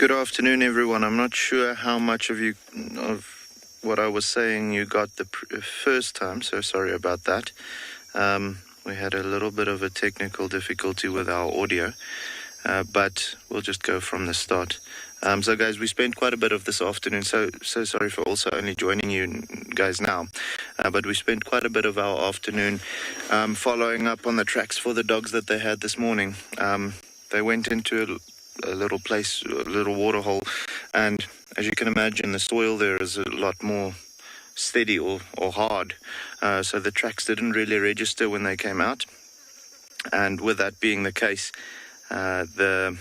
Good afternoon, everyone. I'm not sure how much of what I was saying you got the first time, so sorry about that. We had a little bit of a technical difficulty with our audio, but we'll just go from the start. So guys, we spent quite a bit of this afternoon, so sorry for also only joining you guys now, but we spent quite a bit of our afternoon following up on the tracks for the dogs that they had this morning. They went into a little place, a little waterhole, and as you can imagine, the soil there is a lot more steady or hard, so the tracks didn't really register when they came out, and with that being the case, it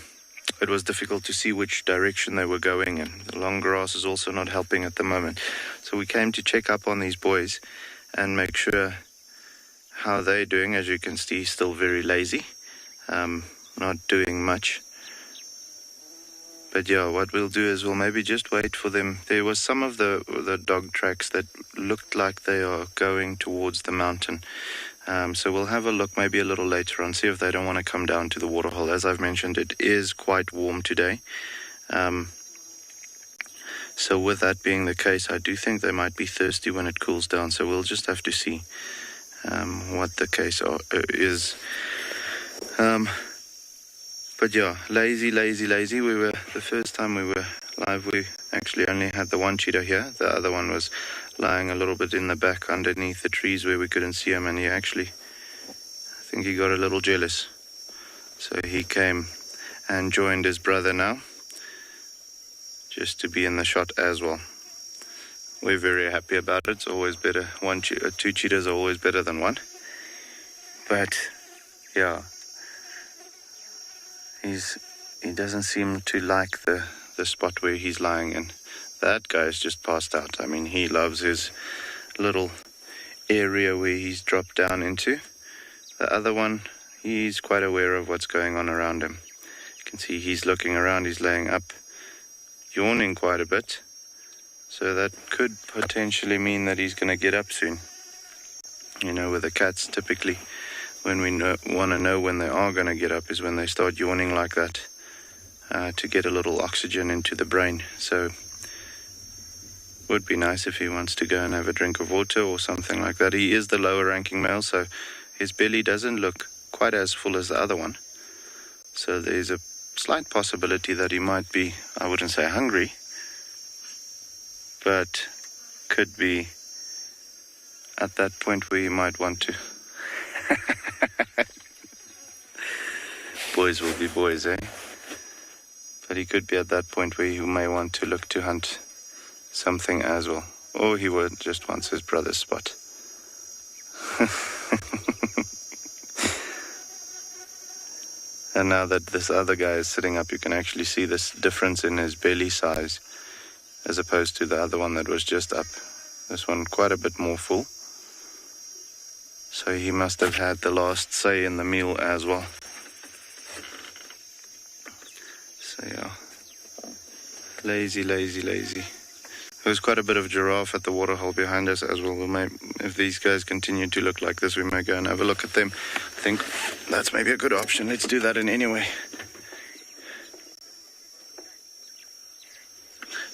was difficult to see which direction they were going, and the long grass is also not helping at the moment. So we came to check up on these boys and make sure how they're doing. As you can see, still very lazy, not doing much. But yeah, what we'll do is we'll maybe just wait for them. There was some of the dog tracks that looked like they are going towards the mountain. So we'll have a look maybe a little later on, see if they don't want to come down to the waterhole. As I've mentioned, it is quite warm today. So with that being the case, I do think they might be thirsty when it cools down. So we'll just have to see what the case is. But yeah, lazy. The first time we were live, we actually only had the one cheetah here. The other one was lying a little bit in the back underneath the trees where we couldn't see him, and I think he got a little jealous. So he came and joined his brother now, just to be in the shot as well. We're very happy about it. It's always better. Two cheetahs are always better than one. But yeah, he doesn't seem to like the spot where he's lying in. That guy's just passed out. I mean, he loves his little area where he's dropped down into. The other one, he's quite aware of what's going on around him. You can see he's looking around, he's laying up, yawning quite a bit. So that could potentially mean that he's going to get up soon. You know, with the cats, typically, when we want to know when they are going to get up is when they start yawning like that, to get a little oxygen into the brain. So would be nice if he wants to go and have a drink of water or something like that. He is the lower ranking male, so his belly doesn't look quite as full as the other one. So there's a slight possibility that he might be, I wouldn't say hungry, but could be at that point where he might want to. Boys will be boys, eh? But he could be at that point where he may want to look to hunt something as well. Or he would just wants his brother's spot. And now that this other guy is sitting up, you can actually see this difference in his belly size as opposed to the other one that was just up. This one quite a bit more full. So he must have had the last say in the meal as well. So yeah, lazy. There's quite a bit of giraffe at the waterhole behind us as well. If these guys continue to look like this, we may go and have a look at them. I think that's maybe a good option. Let's do that in any way.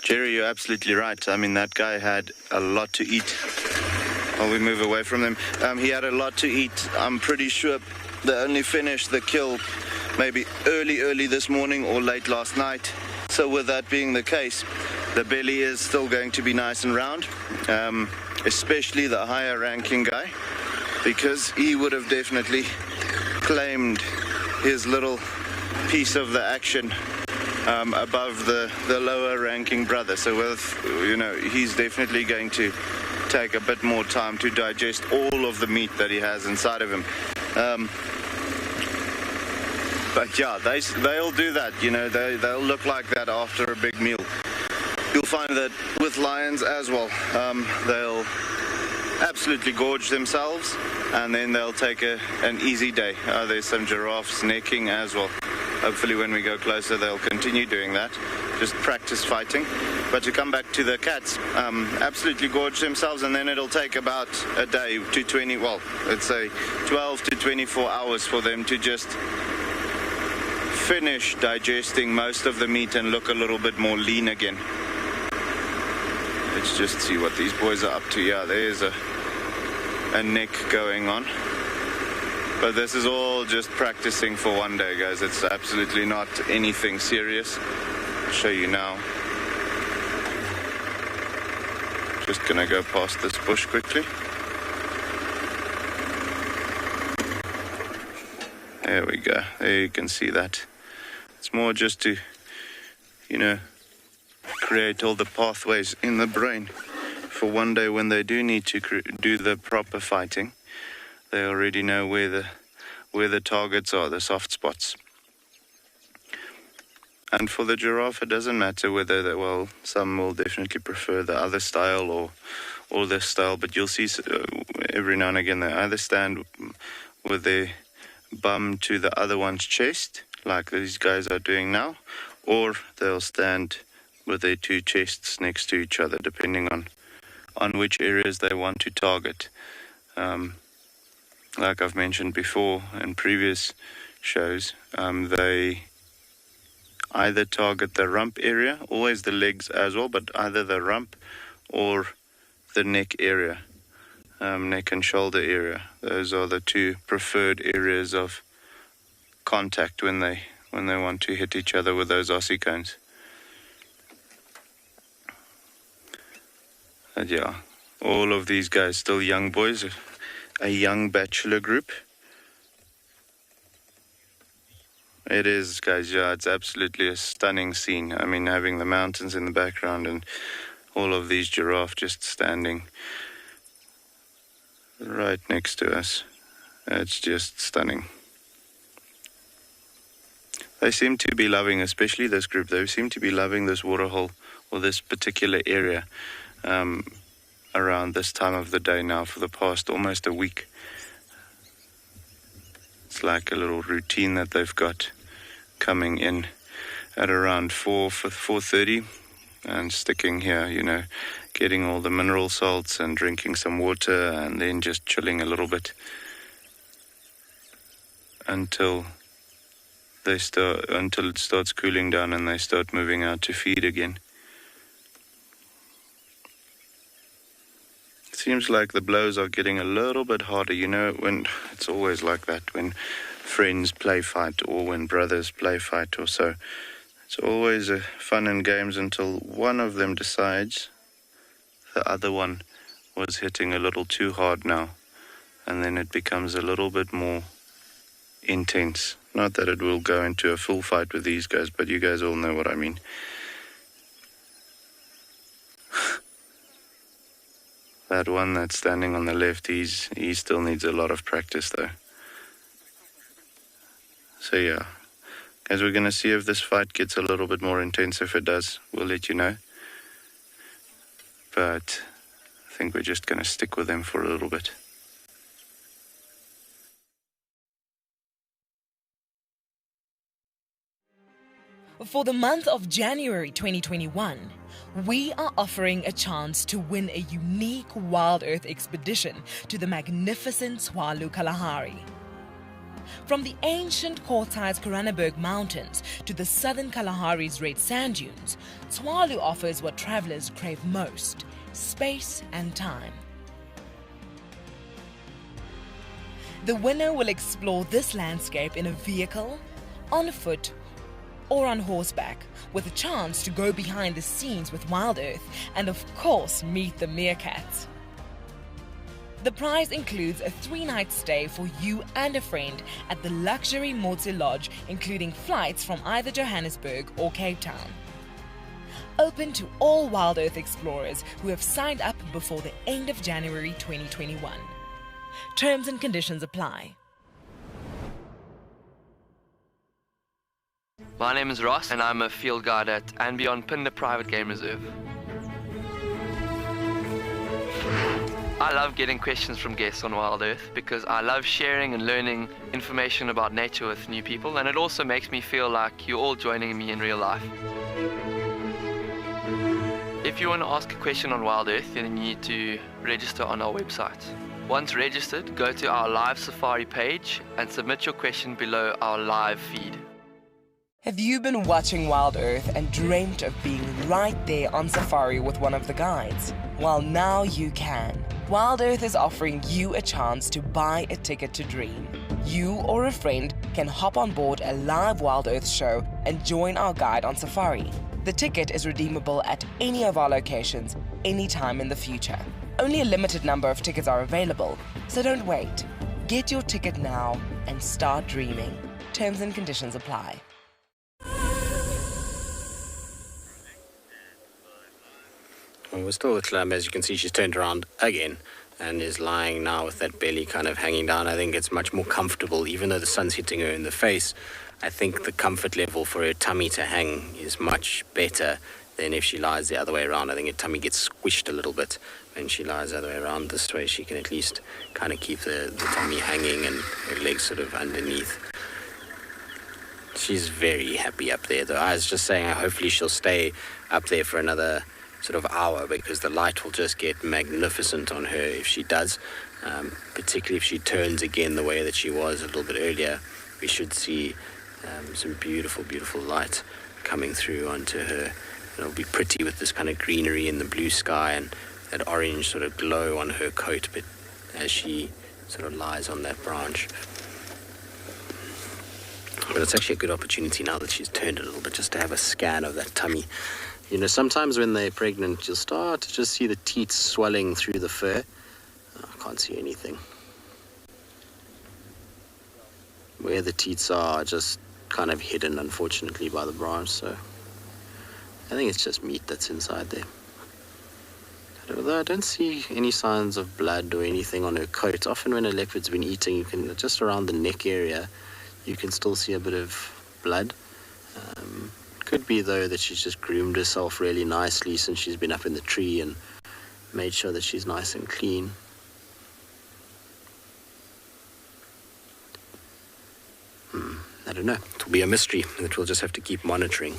Jerry, you're absolutely right. I mean, that guy had a lot to eat. While we move away from them, he had a lot to eat. I'm pretty sure they only finished the kill maybe early this morning or late last night. So with that being the case, the belly is still going to be nice and round, especially the higher ranking guy, because he would have definitely claimed his little piece of the action above the lower ranking brother. So he's definitely going to take a bit more time to digest all of the meat that he has inside of him. But yeah, they'll do that. They'll look like that after a big meal. You'll find that with lions as well. They'll absolutely gorge themselves, and then they'll take an easy day. There's some giraffes necking as well. Hopefully when we go closer, they'll continue doing that. Just practice fighting. But to come back to the cats, absolutely gorge themselves, and then it'll take about a day to let's say 12 to 24 hours for them to just finish digesting most of the meat and look a little bit more lean again. Let's just see what these boys are up to. Yeah, there's a neck going on. But this is all just practicing for one day, guys. It's absolutely not anything serious. I'll show you now. Just gonna go past this bush quickly. There we go. There you can see that. It's more just to, create all the pathways in the brain for one day when they do need to do the proper fighting. They already know where the targets are, the soft spots. And for the giraffe, it doesn't matter whether some will definitely prefer the other style or this style, but you'll see every now and again they either stand with their bum to the other one's chest, like these guys are doing now, or they'll stand with their two chests next to each other, depending on which areas they want to target. Like I've mentioned before in previous shows, they either target the rump area, always the legs as well, but either the rump or the neck area, neck and shoulder area. Those are the two preferred areas of contact when they want to hit each other with those Aussie cones. And yeah, all of these guys still young boys, a young bachelor group. It is, guys, yeah, it's absolutely a stunning scene. I mean, having the mountains in the background and all of these giraffe just standing right next to us. It's just stunning. They seem to be loving, especially this group, they seem to be loving this waterhole or this particular area around this time of the day now for the past almost a week. It's like a little routine that they've got coming in at around 4:30 and sticking here, getting all the mineral salts and drinking some water and then just chilling a little bit until it starts cooling down and they start moving out to feed again. It seems like the blows are getting a little bit harder, when it's always like that when friends play fight or when brothers play fight or so. It's always fun and games until one of them decides the other one was hitting a little too hard now, and then it becomes a little bit more intense. Not that it will go into a full fight with these guys, but you guys all know what I mean. That one that's standing on the left, he still needs a lot of practice though. So yeah, guys, we're going to see if this fight gets a little bit more intense. If it does, we'll let you know. But I think we're just going to stick with them for a little bit. For the month of January 2021, we are offering a chance to win a unique WildEarth expedition to the magnificent Tswalu Kalahari. From the ancient Kortai's Koranenberg Mountains to the southern Kalahari's red sand dunes, Tswalu offers what travelers crave most: space and time. The winner will explore this landscape in a vehicle, on foot, or on horseback, with a chance to go behind the scenes with WildEarth and of course meet the meerkats. The prize includes a 3-night stay for you and a friend at the luxury Motse Lodge, including flights from either Johannesburg or Cape Town. Open to all WildEarth explorers who have signed up before the end of January 2021. Terms and conditions apply. My name is Ross and I'm a field guide at andBeyond Phinda Private Game Reserve. I love getting questions from guests on WildEarth because I love sharing and learning information about nature with new people, and it also makes me feel like you're all joining me in real life. If you want to ask a question on WildEarth, then you need to register on our website. Once registered, go to our live Safari page and submit your question below our live feed. Have you been watching WildEarth and dreamt of being right there on safari with one of the guides? Well, now you can. WildEarth is offering you a chance to buy a ticket to dream. You or a friend can hop on board a live WildEarth show and join our guide on safari. The ticket is redeemable at any of our locations, anytime in the future. Only a limited number of tickets are available, so don't wait. Get your ticket now and start dreaming. Terms and conditions apply. Well, we're still with Clem. As you can see, she's turned around again and is lying now with that belly kind of hanging down. I think it's much more comfortable, even though the sun's hitting her in the face. I think the comfort level for her tummy to hang is much better than if she lies the other way around. I think her tummy gets squished a little bit when she lies the other way around. This way she can at least kind of keep the tummy hanging and her legs sort of underneath. She's very happy up there, though. I was just saying, hopefully she'll stay up there for another sort of hour, because the light will just get magnificent on her if she does, particularly if she turns again the way that she was a little bit earlier. We should see some beautiful, beautiful light coming through onto her. It'll be pretty with this kind of greenery in the blue sky and that orange sort of glow on her coat, but as she sort of lies on that branch. But it's actually a good opportunity now that she's turned a little bit, just to have a scan of that tummy. You know, sometimes when they're pregnant, you'll start to just see the teats swelling through the fur. Oh, I can't see anything. Where the teats are just kind of hidden, unfortunately, by the branch, so I think it's just meat that's inside there. Although I don't see any signs of blood or anything on her coat. Often when a leopard's been eating, you can, just around the neck area, you can still see a bit of blood. Could be, though, that she's just groomed herself really nicely since she's been up in the tree and made sure that she's nice and clean. I don't know. It'll be a mystery that we'll just have to keep monitoring.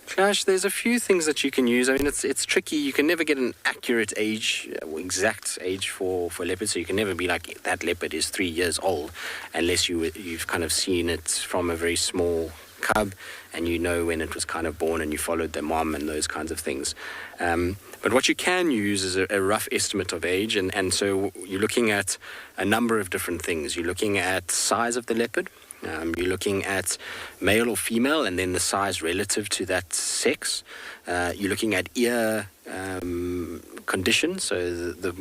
Clash, there's a few things that you can use. I mean, it's tricky. You can never get an accurate age, exact age for a leopard, so you can never be like, that leopard is 3 years old, unless you've kind of seen it from a very small cub and you know when it was kind of born and you followed their mom and those kinds of things. But what you can use is a rough estimate of age, and so you're looking at a number of different things. You're looking at size of the leopard. You're looking at male or female, and then the size relative to that sex. You're looking at ear condition, so the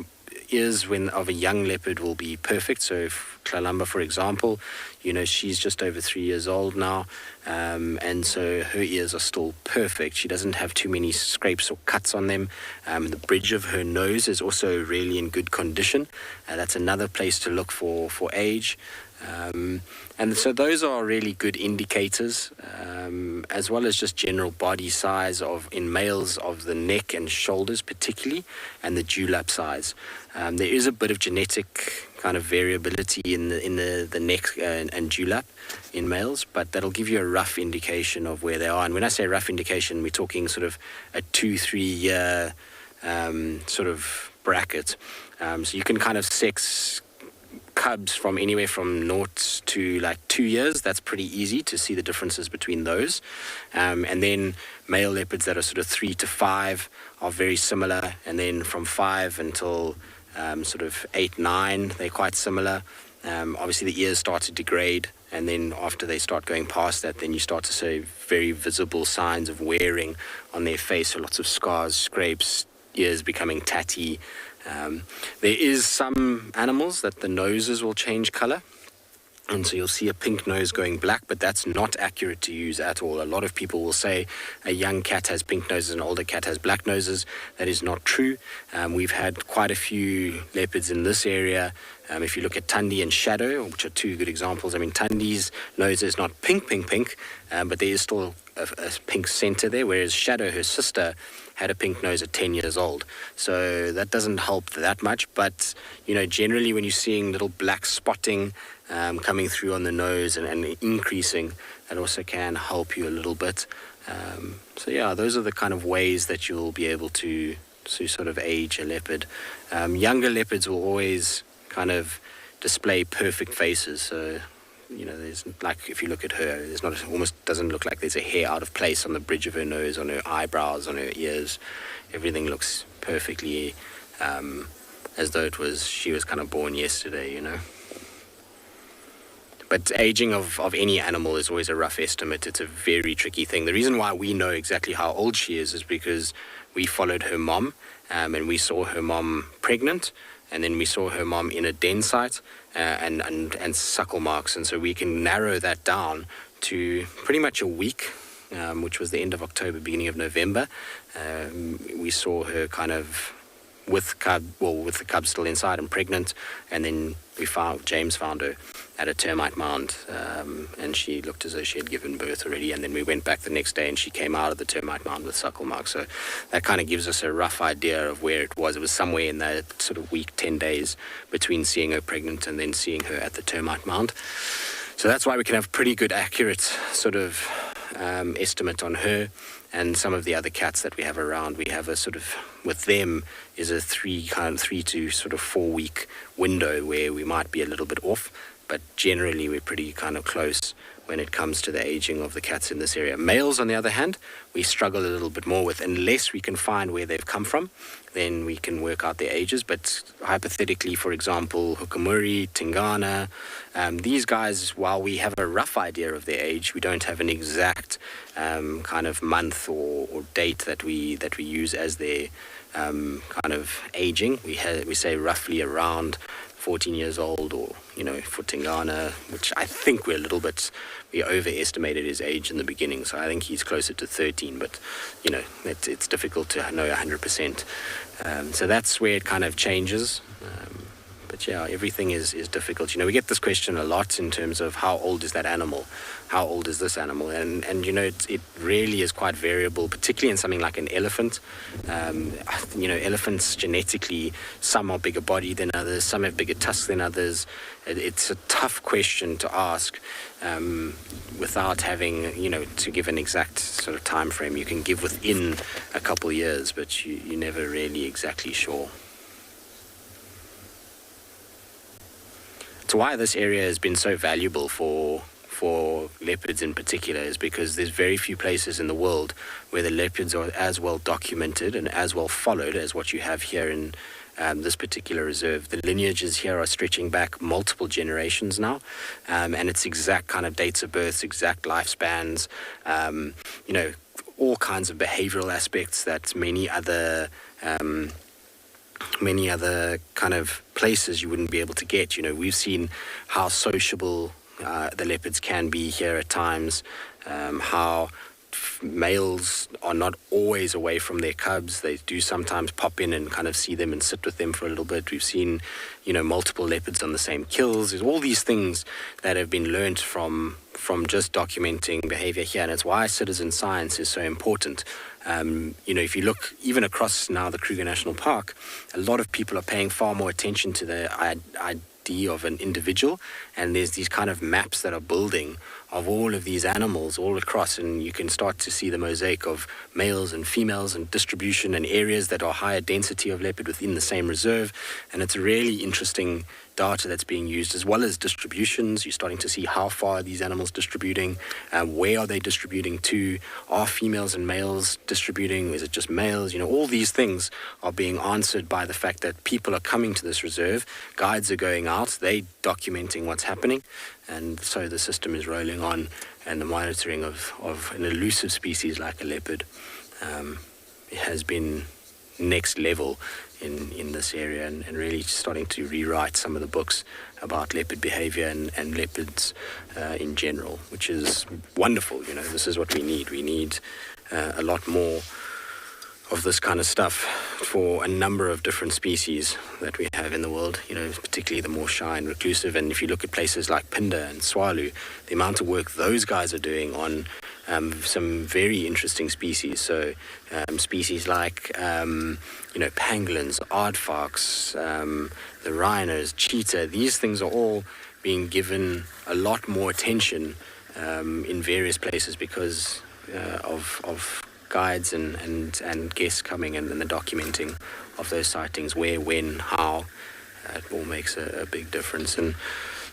ears of a young leopard will be perfect. So if Kalamba, for example, you know, she's just over 3 years old now, and so her ears are still perfect. She doesn't have too many scrapes or cuts on them. The bridge of her nose is also really in good condition. That's another place to look for age. And so those are really good indicators, as well as just general body size in males of the neck and shoulders particularly, and the dewlap size. There is a bit of genetic kind of variability in the neck and dewlap in males, but that'll give you a rough indication of where they are. And when I say rough indication, we're talking sort of a 2-3 year sort of bracket. So you can kind of sex cubs from anywhere from 0 to like 2 years. That's pretty easy to see the differences between those. And then male leopards that are sort of 3 to 5 are very similar. And then from 5 until sort of 8, 9, they're quite similar. Obviously the ears start to degrade. And then after they start going past that, then you start to see very visible signs of wearing on their face. So lots of scars, scrapes, ears becoming tatty. There is some animals that the noses will change color, and so you'll see a pink nose going black, but that's not accurate to use at all. A lot of people will say a young cat has pink noses and an older cat has black noses. That is not true. We've had quite a few leopards in this area. If you look at Tundi and Shadow, which are two good examples, I mean, Tundi's nose is not pink, but there is still a pink center there, whereas Shadow, her sister, had a pink nose at 10 years old. So that doesn't help that much, but, you know, generally when you're seeing little black spotting coming through on the nose and increasing, that also can help you a little bit. So yeah, those are the kind of ways that you'll be able to sort of age a leopard. Younger leopards will always kind of display perfect faces. So, there's like, if you look at her, there's not, almost doesn't look like there's a hair out of place on the bridge of her nose, on her eyebrows, on her ears. Everything looks perfectly as though she was kind of born yesterday, But aging of any animal is always a rough estimate. It's a very tricky thing. The reason why we know exactly how old she is because we followed her mom, and we saw her mom pregnant, and then we saw her mom in a den site and suckle marks. And so we can narrow that down to pretty much a week, which was the end of October, beginning of November. We saw her kind of with the cub still inside and pregnant, and then James found her at a termite mound, and she looked as though she had given birth already. And then we went back the next day, and she came out of the termite mound with suckle marks. So that kind of gives us a rough idea of where it was. It was somewhere in that sort of week, 10 days between seeing her pregnant and then seeing her at the termite mound. So that's why we can have pretty good, accurate sort of estimate on her. And some of the other cats that we have around, we have a sort of, with them, is a 3 to sort of 4 week window where we might be a little bit off, but generally we're pretty kind of close when it comes to the aging of the cats in this area. Males, on the other hand, we struggle a little bit more with. Unless we can find where they've come from, then we can work out their ages. But hypothetically, for example, Hukamuri, Tingana, these guys, while we have a rough idea of their age, we don't have an exact kind of month or date that we use as their kind of aging. We say roughly around 14 years old, or for Tingana, which I think we overestimated his age in the beginning, so I think he's closer to 13, but it's difficult to know 100%. So that's where it kind of changes. But yeah, everything is difficult. We get this question a lot in terms of how old is that animal? How old is this animal? And it really is quite variable, particularly in something like an elephant. Elephants genetically, some are bigger body than others, some have bigger tusks than others. It's a tough question to ask without having, to give an exact sort of time frame. You can give within a couple of years, but you're never really exactly sure. So why this area has been so valuable for leopards in particular is because there's very few places in the world where the leopards are as well documented and as well followed as what you have here in this particular reserve. The lineages here are stretching back multiple generations now, and it's exact kind of dates of birth, exact lifespans, all kinds of behavioral aspects that many other kind of places you wouldn't be able to get. We've seen how sociable the leopards can be here at times, how males are not always away from their cubs. They do sometimes pop in and kind of see them and sit with them for a little bit. We've seen, multiple leopards on the same kills. There's all these things that have been learned from just documenting behavior here, and it's why citizen science is so important. If you look even across now the Kruger National Park, a lot of people are paying far more attention to the ID of an individual, and there's these kind of maps that are building of all of these animals all across, and you can start to see the mosaic of males and females and distribution and areas that are higher density of leopard within the same reserve. And it's really interesting data that's being used, as well as distributions. You're starting to see how far are these animals distributing, where are they distributing to, are females and males distributing, is it just males? All these things are being answered by the fact that people are coming to this reserve, guides are going out, they documenting what's happening, and so the system is rolling on, and the monitoring of an elusive species like a leopard has been next level in this area, and really starting to rewrite some of the books about leopard behavior and leopards in general, which is wonderful. This is what we need. We need a lot more of this kind of stuff for a number of different species that we have in the world, particularly the more shy and reclusive. And if you look at places like Phinda and Tswalu, the amount of work those guys are doing on some very interesting species. So species like, pangolins, aardvarks, the rhinos, cheetah, these things are all being given a lot more attention in various places because of guides and guests coming and the documenting of those sightings, where, when, how, It all makes a big difference. And,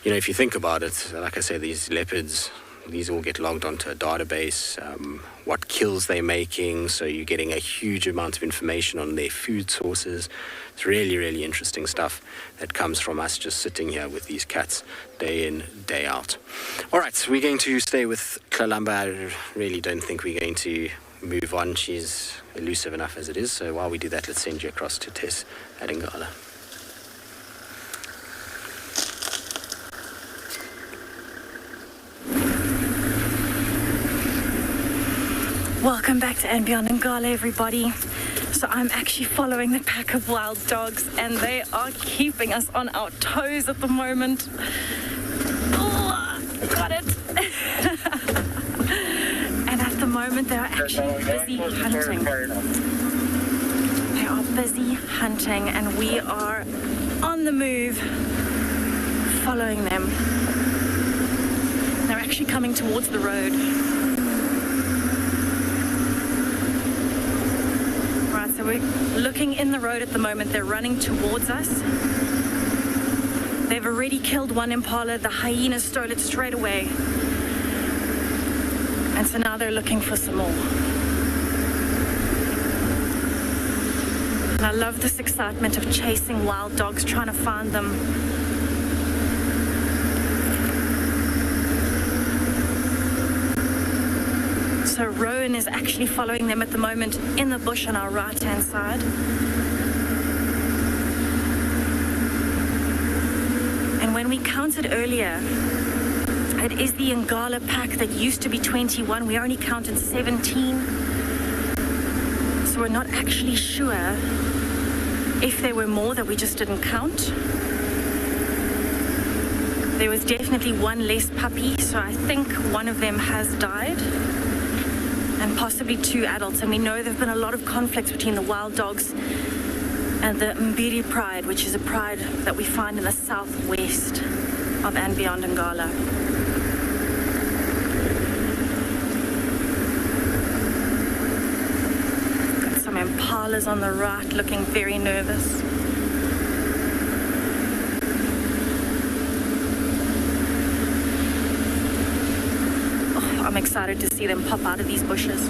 if you think about it, like I say, these leopards, these all get logged onto a database, what kills they're making, so you're getting a huge amount of information on their food sources. It's really, really interesting stuff that comes from us just sitting here with these cats day in, day out. All right, we're going to stay with Kalamba. I really don't think we're going to move on. She's elusive enough as it is, so while we do that, let's send you across to Tess at Ngala. Welcome back to andBeyond Ngala, everybody. So I'm actually following the pack of wild dogs, and they are keeping us on our toes at the moment. Oh, got it. And at the moment, they are actually busy hunting. They are busy hunting, and we are on the move, following them. They're actually coming towards the road. So we're looking in the road at the moment. They're running towards us. They've already killed one impala. The hyenas stole it straight away. And so now they're looking for some more. And I love this excitement of chasing wild dogs, trying to find them. So Rowan is actually following them at the moment in the bush on our right-hand side. And when we counted earlier, it is the Ngala pack that used to be 21. We only counted 17. So we're not actually sure if there were more that we just didn't count. There was definitely one less puppy, so I think one of them has died. And possibly 2 adults. And we know there have been a lot of conflicts between the wild dogs and the Mbiri pride, which is a pride that we find in the southwest of andBeyond Ngala. Got some impalas on the right looking very nervous. I'm excited to see them pop out of these bushes.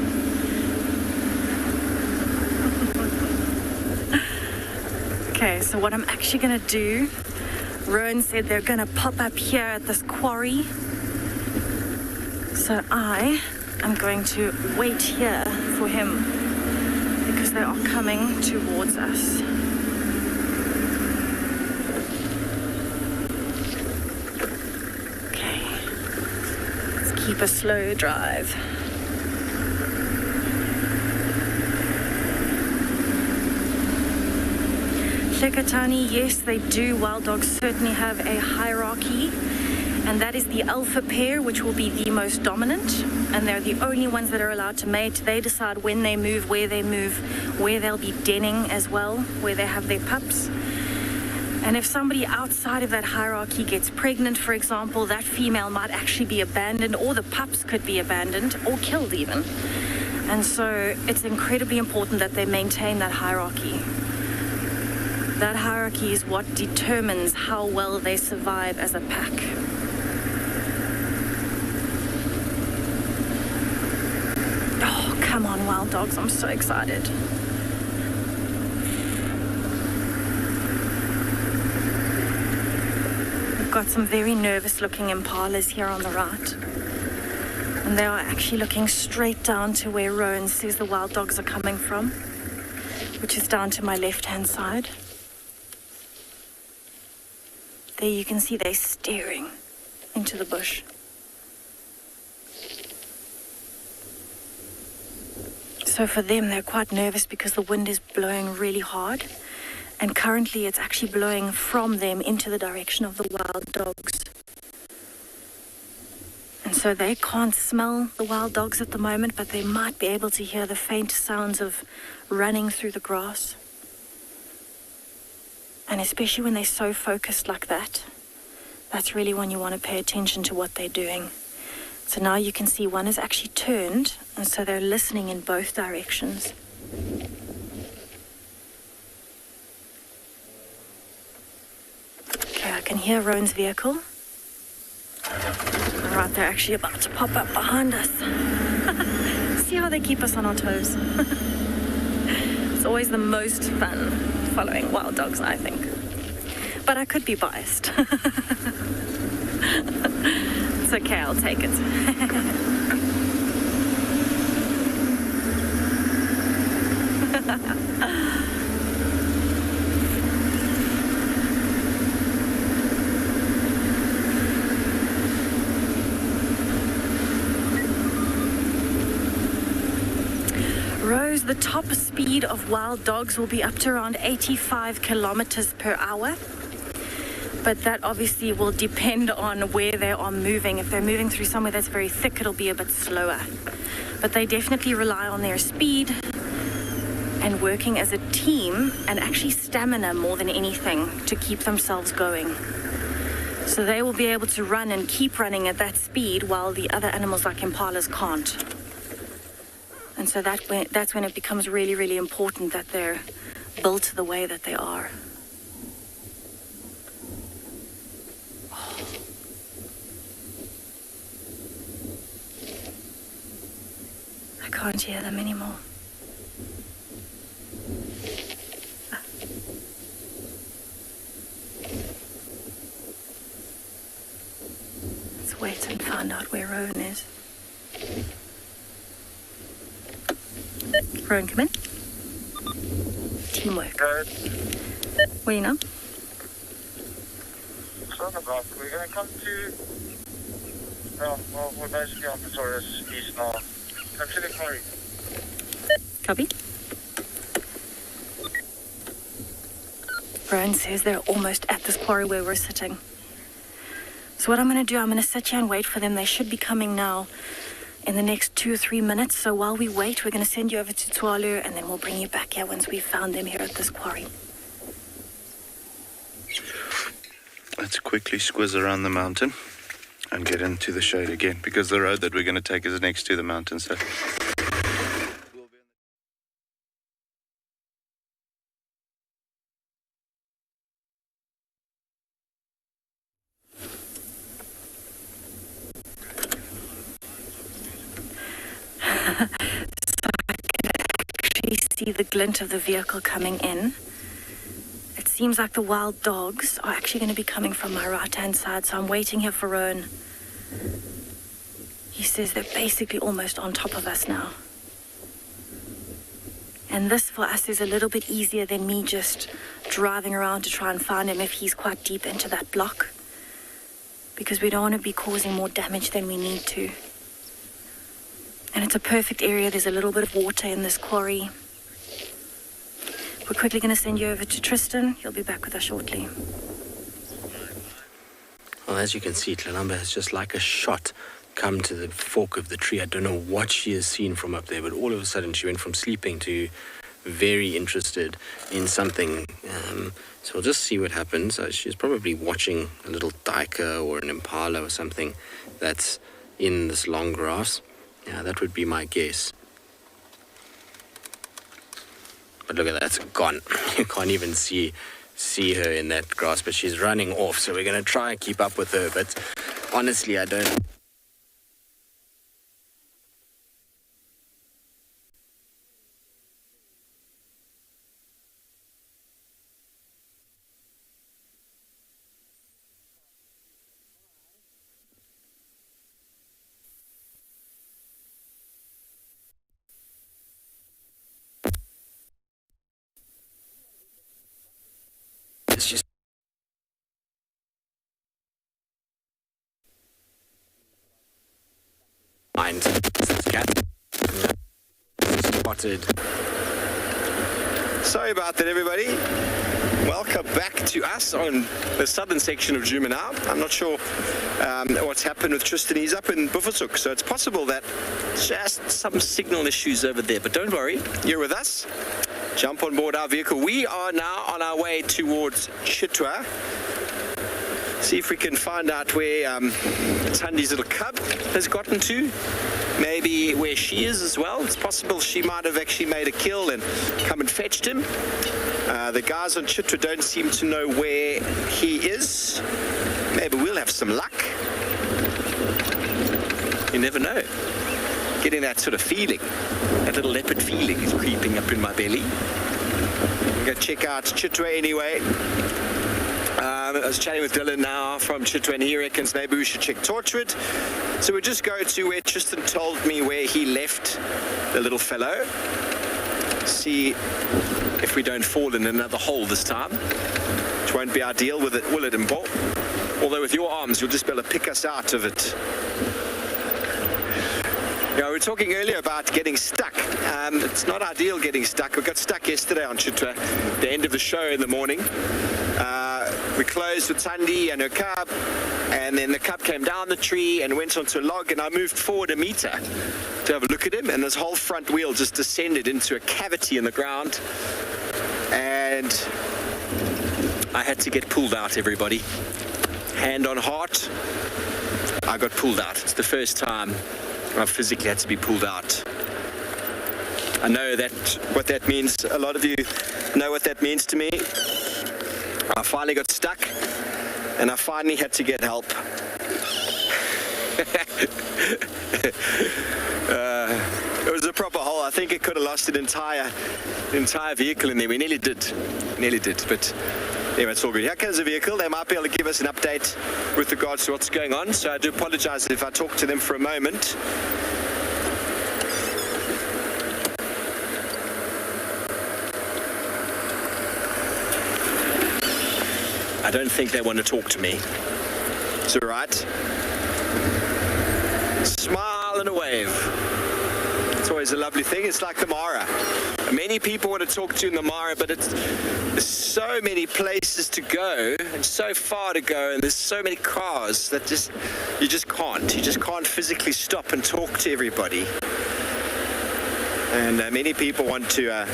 Okay, so what I'm actually going to do, Rowan said they're going to pop up here at this quarry. So I am going to wait here for him because they are coming towards us. Keep a slow drive. Lekatani, yes, they do. Wild dogs certainly have a hierarchy, and that is the alpha pair, which will be the most dominant, and they're the only ones that are allowed to mate. They decide when they move, where they'll be denning as well, where they have their pups. And if somebody outside of that hierarchy gets pregnant, for example, that female might actually be abandoned, or the pups could be abandoned or killed even. And so it's incredibly important that they maintain that hierarchy. That hierarchy is what determines how well they survive as a pack. Oh, come on, wild dogs, I'm so excited. Got some very nervous looking impalas here on the right, and they are actually looking straight down to where Rowan says the wild dogs are coming from, which is down to my left hand side. There you can see they're staring into the bush. So for them, they're quite nervous because the wind is blowing really hard. And currently it's actually blowing from them into the direction of the wild dogs. And so they can't smell the wild dogs at the moment, but they might be able to hear the faint sounds of running through the grass. And especially when they're so focused like that, that's really when you want to pay attention to what they're doing. So now you can see one is actually turned, and so they're listening in both directions. hear Roan's vehicle. Right, they're actually about to pop up behind us. See how they keep us on our toes. It's always the most fun following wild dogs, I think. But I could be biased. It's okay, I'll take it. Rose, the top speed of wild dogs will be up to around 85 kilometers per hour. But that obviously will depend on where they are moving. If they're moving through somewhere that's very thick, it'll be a bit slower. But they definitely rely on their speed and working as a team and actually stamina more than anything to keep themselves going. So they will be able to run and keep running at that speed while the other animals like impalas can't. And so that's when it becomes really, really important that they're built the way that they are. I can't hear them anymore. Let's wait and find out where Rowan is. Rowan, come in. Teamwork. What do you know? We're going to come to... well, we're basically on Pretorius East now. Come to the quarry. Copy. Rowan says they're almost at this quarry where we're sitting. So what I'm going to do, I'm going to sit here and wait for them. They should be coming now in the next 2 or 3 minutes. So while we wait, we're going to send you over to Tswalu and then we'll bring you back here once we've found them here at this quarry. Let's quickly squiz around the mountain and get into the shade again, because the road that we're going to take is next to the mountain. So See the glint of the vehicle coming in. It seems like the wild dogs are actually going to be coming from my right-hand side, so I'm waiting here for Rowan. He says they're basically almost on top of us now. And this for us is a little bit easier than me just driving around to try and find him if he's quite deep into that block, because we don't want to be causing more damage than we need to. And it's a perfect area. There's a little bit of water in this quarry. We're quickly going to send you over to Tristan. He'll be back with us shortly. Well, as you can see, Tlalamba has just like a shot come to the fork of the tree. I don't know what she has seen from up there, but all of a sudden she went from sleeping to very interested in something. So we'll just see what happens. She's probably watching a little duiker or an impala or something that's in this long grass. Yeah, that would be my guess. But look at that, it's gone. You can't even see her in that grass, but she's running off. So we're going to try and keep up with her. But honestly, I don't... It's just mind this cat spotted. Sorry about that, everybody. Welcome back to us on the southern section of Djuma now. I'm not sure what's happened with Tristan. He's up in Buffelshoek, so it's possible that just some signal issues over there. But don't worry, you're with us. Jump on board our vehicle. We are now on our way towards Chitwa. See if we can find out where Tandy's little cub has gotten to. maybe where she is as well. It's possible she might have actually made a kill and come and fetched him. The guys on Chitwa don't seem to know where he is. Maybe we'll have some luck. You never know. Getting that sort of feeling, that little leopard feeling is creeping up in my belly. I'm going to check out Chitwa anyway. I was chatting with Dylan now from Chitwa, and he reckons maybe we should check Torchwood. So we'll just go to where Tristan told me where he left the little fellow. See if we don't fall in another hole this time, which won't be ideal with it, will it, Impo? Although with your arms, you'll just be able to pick us out of it. Yeah, we were talking earlier about getting stuck. It's not ideal getting stuck. We got stuck yesterday on Chitwa, the end of the show in the morning. We closed with Sandy and her cub, and then the cub came down the tree and went onto a log, and I moved forward a meter to have a look at him, and his whole front wheel just descended into a cavity in the ground, and I had to get pulled out, everybody. Hand on heart, I got pulled out. It's the first time I've physically had to be pulled out. I know that what that means. A lot of you know what that means to me. I finally got stuck, and I finally had to get help. It was a proper hole. I think it could have lost an entire vehicle in there. We nearly did, but anyway, it's all good. Here comes the vehicle. They might be able to give us an update with regards to what's going on, so I do apologize if I talk to them for a moment. I don't think they want to talk to me. It's all right. Smile and a wave. It's always a lovely thing. It's like the Mara. Many people want to talk to you in the Mara, but there's so many places to go and so far to go, and there's so many cars that you just can't physically stop and talk to everybody. And many people want to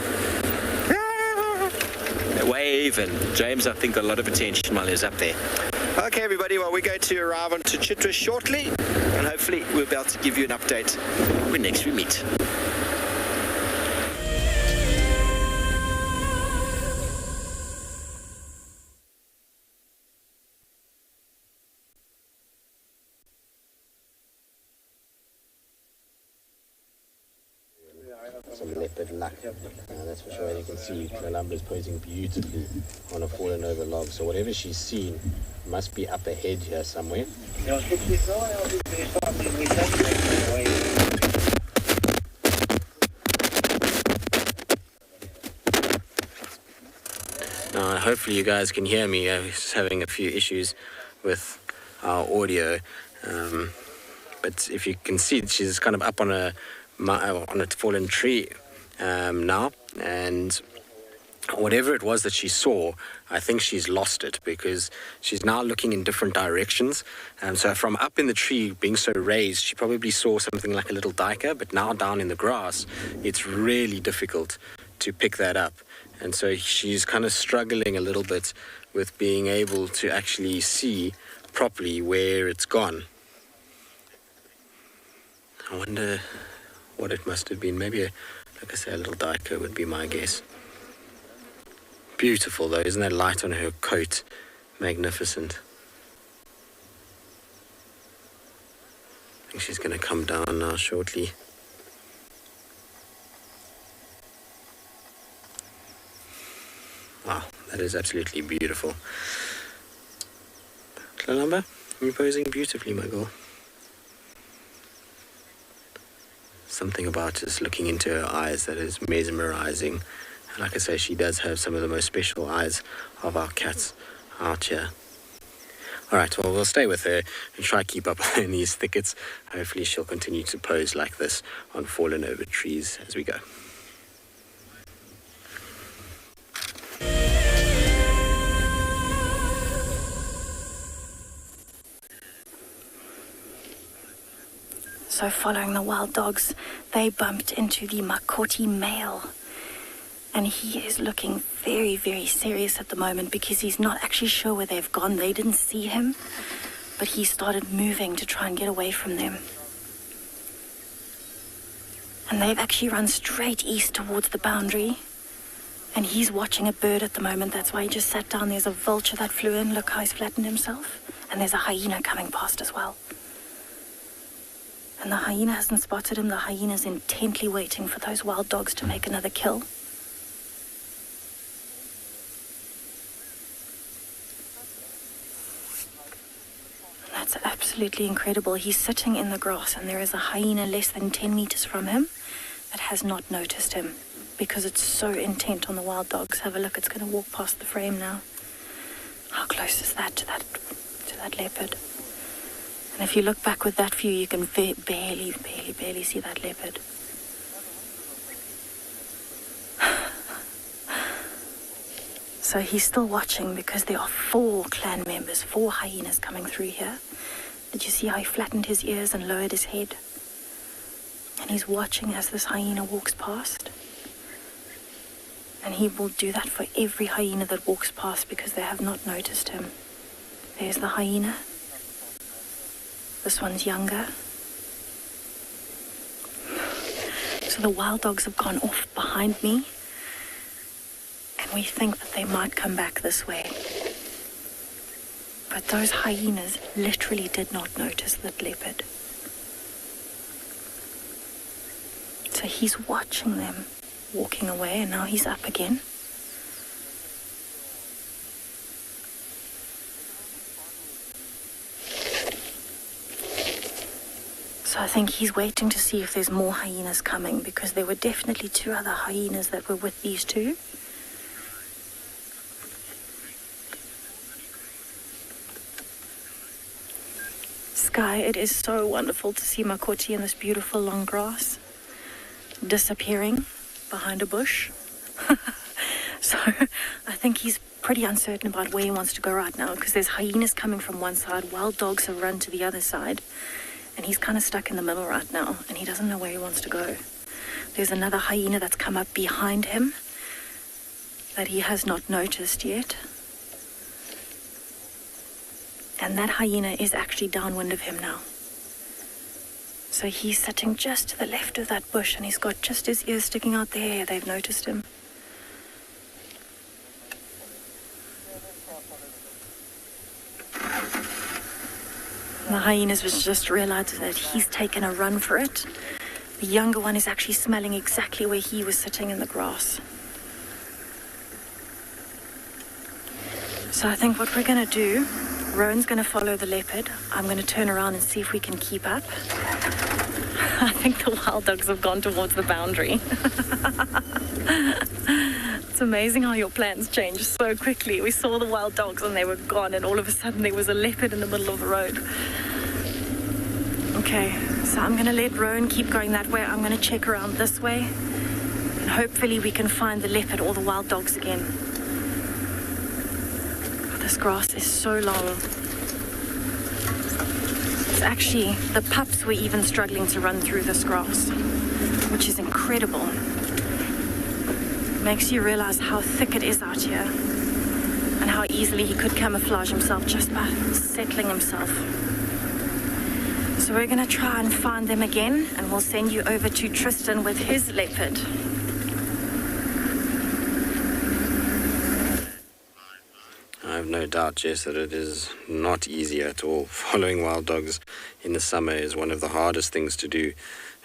wave, and James, I think, got a lot of attention while he was up there. Okay, everybody, well, we're going to arrive onto Chitwa shortly, and hopefully we'll be able to give you an update when next we meet. Some leopard luck, that's for sure. And you can see Columba's posing beautifully on a fallen over log. So whatever she's seen must be up ahead here somewhere. Now, hopefully you guys can hear me. I was having a few issues with our audio, but if you can see, she's kind of up on a fallen tree now, and whatever it was that she saw, I think she's lost it, because she's now looking in different directions. So from up in the tree, being so raised, she probably saw something like a little duiker, but now down in the grass, it's really difficult to pick that up. And so she's kind of struggling a little bit with being able to actually see properly where it's gone. I wonder what it must have been. Maybe, like I say, a little duiker would be my guess. Beautiful though, isn't that light on her coat? Magnificent. I think she's going to come down now shortly. Wow, that is absolutely beautiful. Kalamba, you're posing beautifully, my girl. Something about just looking into her eyes that is mesmerizing. Like I say, she does have some of the most special eyes of our cats out here. Alright, well, we'll stay with her and try to keep up in these thickets. Hopefully she'll continue to pose like this on fallen over trees as we go. So following the wild dogs, they bumped into the Makoti male. And he is looking very, very serious at the moment, because he's not actually sure where they've gone. They didn't see him, but he started moving to try and get away from them. And they've actually run straight east towards the boundary. And he's watching a bird at the moment. That's why he just sat down. There's a vulture that flew in. Look how he's flattened himself. And there's a hyena coming past as well. And the hyena hasn't spotted him. The hyena's intently waiting for those wild dogs to make another kill. That's absolutely incredible. He's sitting in the grass and there is a hyena less than 10 meters from him that has not noticed him because it's so intent on the wild dogs. Have a look, it's going to walk past the frame now. How close is that to that leopard? And if you look back with that view, you can barely see that leopard. So he's still watching because there are 4 clan members, 4 hyenas coming through here. Did you see how he flattened his ears and lowered his head? And he's watching as this hyena walks past. And he will do that for every hyena that walks past because they have not noticed him. There's the hyena. This one's younger. So the wild dogs have gone off behind me. And we think that they might come back this way. But those hyenas literally did not notice that leopard. So he's watching them walking away, and now he's up again. So I think he's waiting to see if there's more hyenas coming, because there were definitely 2 other hyenas that were with these 2. Sky, it is so wonderful to see Makoti in this beautiful long grass disappearing behind a bush. So I think he's pretty uncertain about where he wants to go right now, because there's hyenas coming from one side, wild dogs have run to the other side, and he's kind of stuck in the middle right now, and he doesn't know where he wants to go. There's another hyena that's come up behind him that he has not noticed yet. And that hyena is actually downwind of him now. So he's sitting just to the left of that bush, and he's got just his ears sticking out there. They've noticed him. The hyenas was just realized that he's taken a run for it. The younger one is actually smelling exactly where he was sitting in the grass. So I think what we're going to do, Rowan's going to follow the leopard. I'm going to turn around and see if we can keep up. I think the wild dogs have gone towards the boundary. It's amazing how your plans change so quickly. We saw the wild dogs and they were gone, and all of a sudden there was a leopard in the middle of the road. Okay, so I'm going to let Rowan keep going that way. I'm going to check around this way, and hopefully we can find the leopard or the wild dogs again. This grass is so long. It's actually, the pups were even struggling to run through this grass, which is incredible. Makes you realize how thick it is out here and how easily he could camouflage himself just by settling himself. So we're going to try and find them again, and we'll send you over to Tristan with his leopard. I have no doubt, Jess, that it is not easy at all. Following wild dogs in the summer is one of the hardest things to do.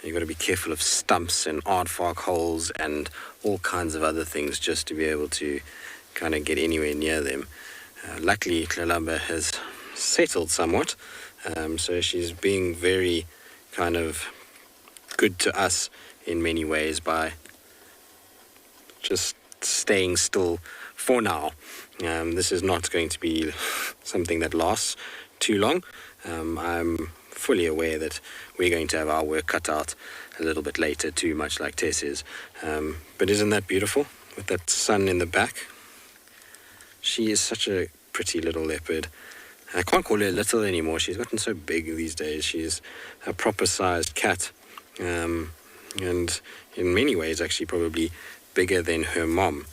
You've got to be careful of stumps and aardvark holes and all kinds of other things just to be able to kind of get anywhere near them. Luckily, Tlalamba has settled somewhat, so she's being very kind of good to us in many ways by just staying still for now. This is not going to be something that lasts too long. I'm fully aware that we're going to have our work cut out a little bit later too, much like Tess is. But isn't that beautiful with that sun in the back? She is such a pretty little leopard. I can't call her little anymore. She's gotten so big these days. She's a proper sized cat. And in many ways actually probably bigger than her mom.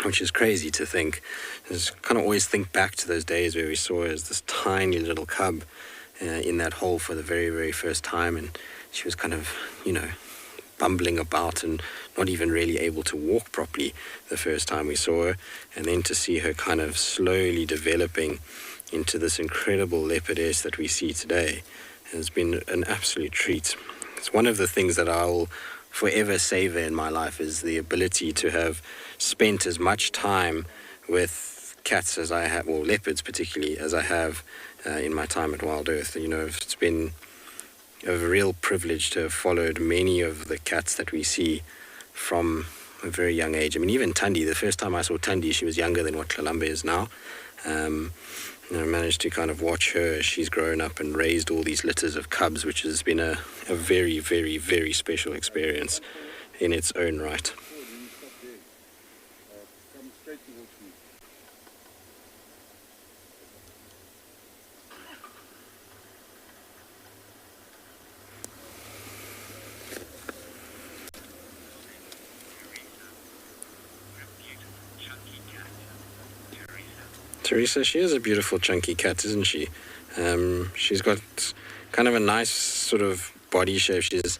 Which is crazy to think. I just kind of always think back to those days where we saw her as this tiny little cub in that hole for the very, very first time, and she was kind of, bumbling about and not even really able to walk properly the first time we saw her. And then to see her kind of slowly developing into this incredible leopardess that we see today has been an absolute treat. It's one of the things that I'll forever savor in my life, is the ability to have spent as much time with cats as I have, or leopards particularly, as I have in my time at WildEarth. It's been a real privilege to have followed many of the cats that we see from a very young age. I mean, even Thandi, the first time I saw Thandi, she was younger than what Kalamba is now. I managed to kind of watch her as she's grown up and raised all these litters of cubs, which has been a very, very, very special experience in its own right. Teresa, she is a beautiful chunky cat, isn't she? She's got kind of a nice sort of body shape. She's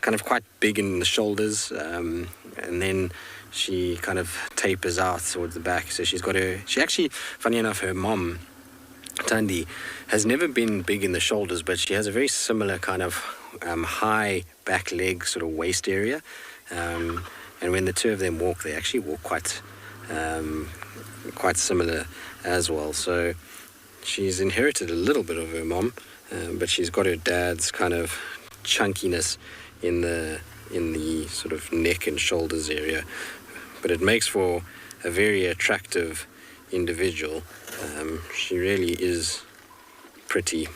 kind of quite big in the shoulders, and then she kind of tapers out towards the back. So she actually, funny enough, her mom, Thandi, has never been big in the shoulders, but she has a very similar kind of high back leg sort of waist area. And when the two of them walk, they actually walk quite similar as well. So she's inherited a little bit of her mom, but she's got her dad's kind of chunkiness in the sort of neck and shoulders area. But it makes for a very attractive individual. She really is pretty,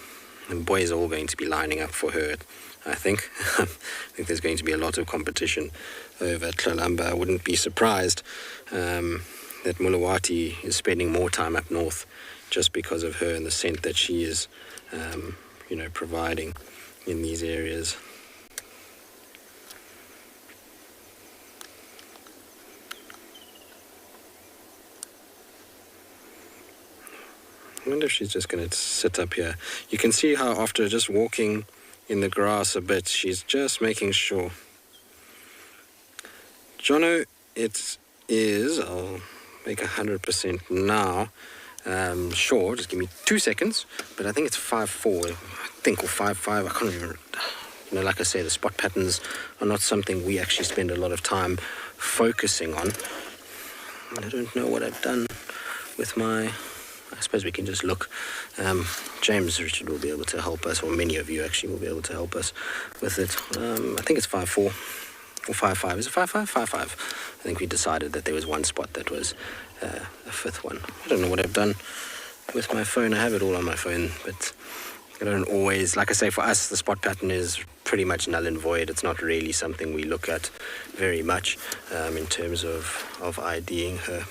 and boys are all going to be lining up for her, I think. I think there's going to be a lot of competition over at Kalamba. I wouldn't be surprised that Mulawati is spending more time up north just because of her and the scent that she is, providing in these areas. I wonder if she's just going to sit up here. You can see how after just walking in the grass a bit, she's just making sure. Jono, it is, I'll make 100% now. Sure, just give me 2 seconds, but I think it's 5-4, or 5-5, I can't even, like I say, the spot patterns are not something we actually spend a lot of time focusing on. I don't know what I've done with my, I suppose we can just look. James Richard will be able to help us, or many of you actually will be able to help us with it. I think it's 5-4 or 5-5. Is it 5-5? 5-5. I think we decided that there was one spot that was a fifth one. I don't know what I've done with my phone. I have it all on my phone, but I don't always, like I say, for us, the spot pattern is pretty much null and void. It's not really something we look at very much in terms of IDing her.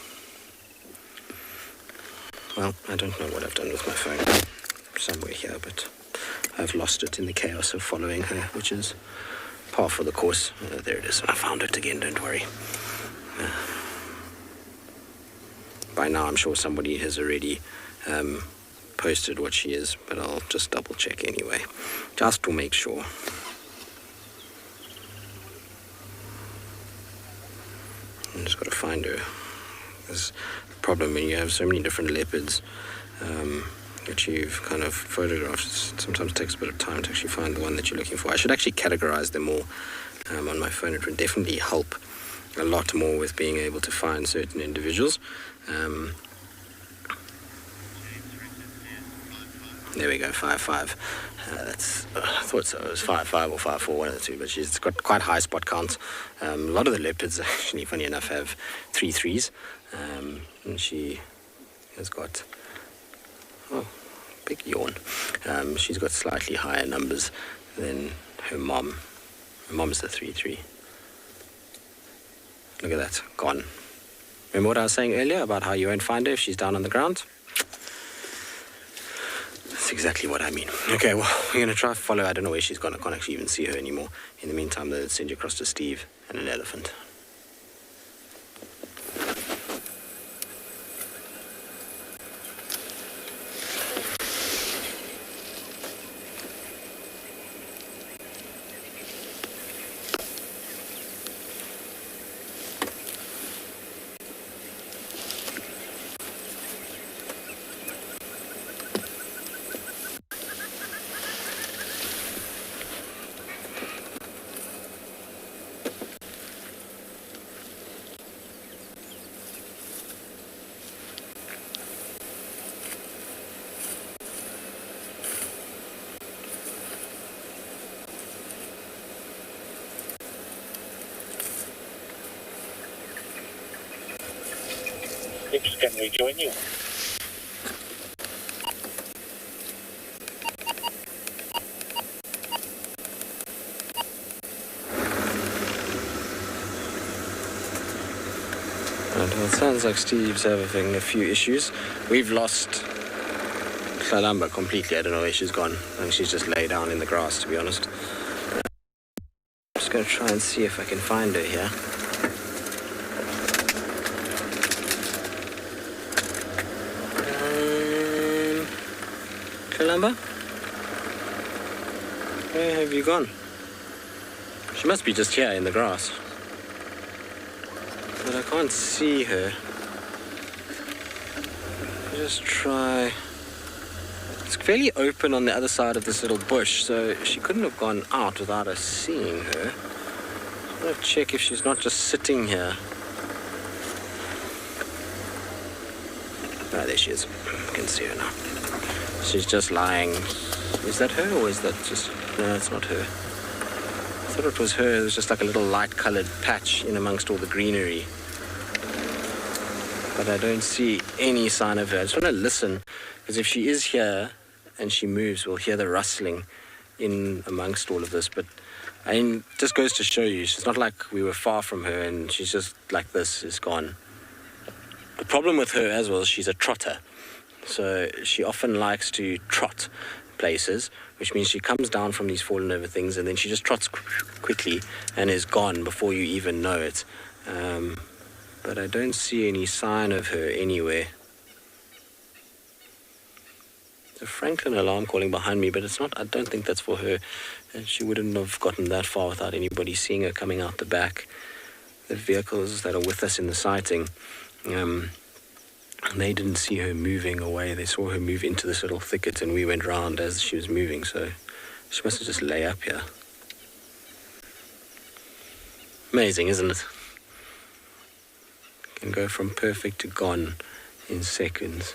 Well, I don't know what I've done with my phone. Somewhere here, but I've lost it in the chaos of following her, which is par for the course. There it is. I found it again, don't worry. By now, I'm sure somebody has already posted what she is, but I'll just double check anyway, just to make sure. I'm just got to find her. There's a problem when you have so many different leopards that you've kind of photographed. Sometimes it takes a bit of time to actually find the one that you're looking for. I should actually categorize them all on my phone. It would definitely help a lot more with being able to find certain individuals. There we go, 5-5. I thought so. It was 5-5 or 5-4, one of the two, but she's got quite high spot counts. A lot of the leopards, actually, funny enough, have 3 3s. And she has got, big yawn. She's got slightly higher numbers than her mom. Her mom's the 3-3. Look at that, gone. Remember what I was saying earlier about how you won't find her if she's down on the ground? That's exactly what I mean. Okay, well, we're going to try to follow her. I don't know where she's gone. I can't actually even see her anymore. In the meantime, they'll send you across to Steve and an elephant. Alex, can we join you? Well, it sounds like Steve's having a few issues. We've lost Kalamba completely. I don't know where she's gone. I think she's just laid down in the grass, to be honest. I'm just going to try and see if I can find her here. Kalamba? Where have you gone? She must be just here in the grass. But I can't see her. Just try. It's fairly open on the other side of this little bush, so she couldn't have gone out without us seeing her. I'm going to check if she's not just sitting here. Ah, there she is. I can see her now. She's just lying. Is that her or is that just... No, it's not her. I thought it was her. It was just like a little light-coloured patch in amongst all the greenery. But I don't see any sign of her. I just want to listen, because if she is here and she moves, we'll hear the rustling in amongst all of this. But I mean, it just goes to show you, she's not like we were far from her and she's just like this, is gone. The problem with her as well is she's a trotter. So she often likes to trot places, which means she comes down from these fallen over things and then she just trots quickly and is gone before you even know it. But I don't see any sign of her anywhere. There's a Franklin alarm calling behind me, but it's not. I don't think that's for her. She wouldn't have gotten that far without anybody seeing her coming out the back. The vehicles that are with us in the sighting, they didn't see her moving away. They saw her move into this little thicket, and we went round as she was moving, so she must have just lay up here. Amazing, isn't it? Can go from perfect to gone in seconds.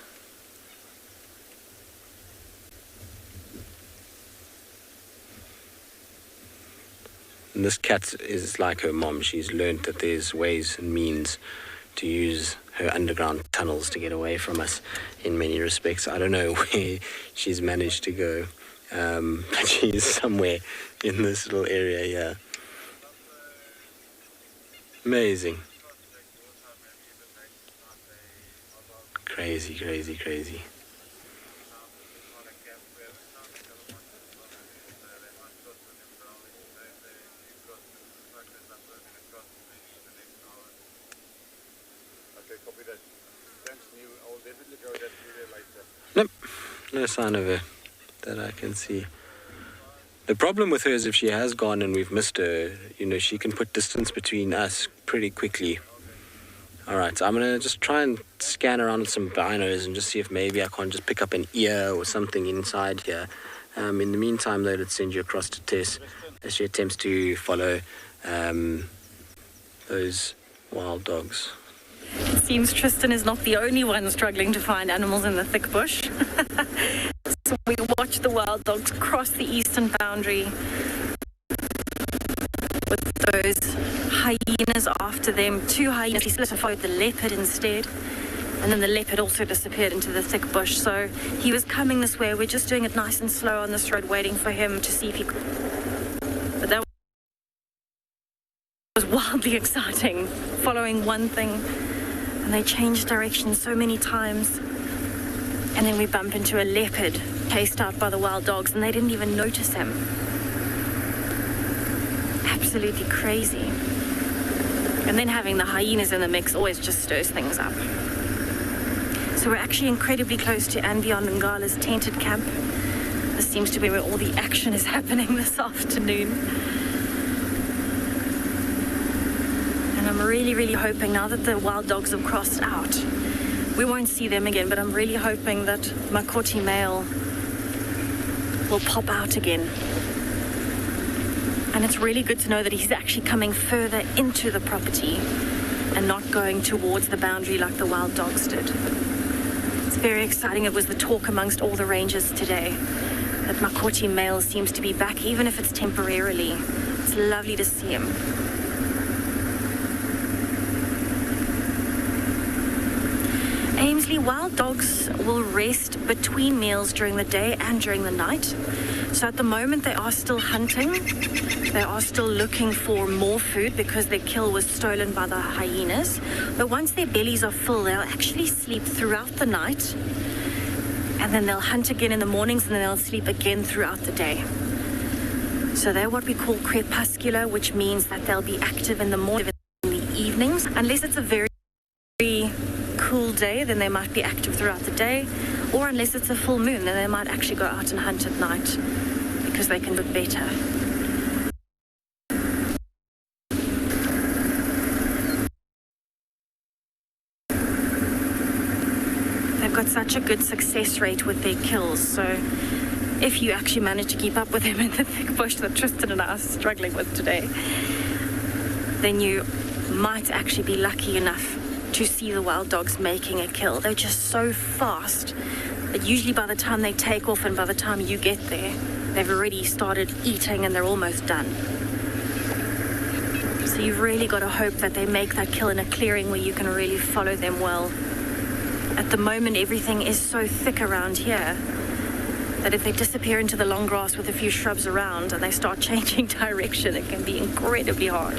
And this cat is like her mom. She's learned that there's ways and means to use her underground tunnels to get away from us in many respects. I don't know where she's managed to go, but she's somewhere in this little area here. Amazing. Crazy, crazy, crazy. Nope, no sign of her that I can see. The problem with her is if she has gone and we've missed her, you know, she can put distance between us pretty quickly. Alright, so I'm going to just try and scan around with some binos and just see if maybe I can't just pick up an ear or something inside here. In the meantime, though, let's send you across to Tess as she attempts to follow those wild dogs. It seems Tristan is not the only one struggling to find animals in the thick bush. So we watch the wild dogs cross the eastern boundary with those hyenas after them. 2 hyenas, he split and followed the leopard instead. And then the leopard also disappeared into the thick bush. So he was coming this way. We're just doing it nice and slow on this road, waiting for him to see if he could. But that was wildly exciting, following one thing. And they changed direction so many times. And then we bump into a leopard chased out by the wild dogs, and they didn't even notice him. Absolutely crazy. And then having the hyenas in the mix always just stirs things up. So we're actually incredibly close to andBeyond and Ngala's tented camp. This seems to be where all the action is happening this afternoon. And I'm really, really hoping now that the wild dogs have crossed out, we won't see them again, but I'm really hoping that Tomokosi Female will pop out again. And it's really good to know that he's actually coming further into the property and not going towards the boundary like the wild dogs did. It's very exciting. It was the talk amongst all the rangers today that Tomokosi Female seems to be back, even if it's temporarily. It's lovely to see him. Jamesley, wild dogs will rest between meals during the day and during the night. So at the moment they are still hunting. They are still looking for more food because their kill was stolen by the hyenas. But once their bellies are full, they'll actually sleep throughout the night. And then they'll hunt again in the mornings, and then they'll sleep again throughout the day. So they're what we call crepuscular, which means that they'll be active in the morning and in the evenings. Unless it's a very cool day, then they might be active throughout the day. Or unless it's a full moon, then they might actually go out and hunt at night because they can look better. They've got such a good success rate with their kills, so if you actually manage to keep up with them in the thick bush that Tristan and I are struggling with today, then you might actually be lucky enough to see the wild dogs making a kill. They're just so fast that usually by the time they take off and by the time you get there, they've already started eating and they're almost done. So you've really got to hope that they make that kill in a clearing where you can really follow them well. At the moment, everything is so thick around here that if they disappear into the long grass with a few shrubs around and they start changing direction, it can be incredibly hard.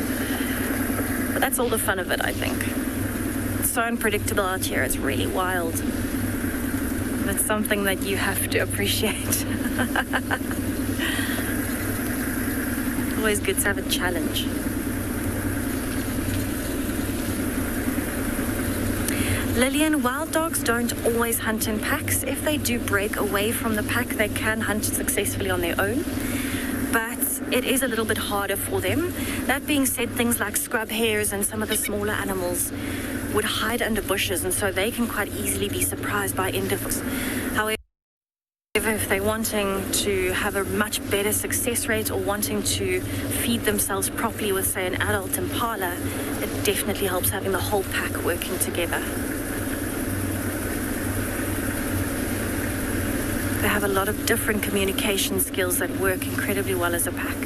But that's all the fun of it, I think. It's so unpredictable out here, it's really wild. And it's something that you have to appreciate. Always good to have a challenge. Lillian, wild dogs don't always hunt in packs. If they do break away from the pack, they can hunt successfully on their own. But it is a little bit harder for them. That being said, things like scrub hares and some of the smaller animals would hide under bushes, and so they can quite easily be surprised by individuals. However, if they're wanting to have a much better success rate or wanting to feed themselves properly with, say, an adult impala, it definitely helps having the whole pack working together. They have a lot of different communication skills that work incredibly well as a pack.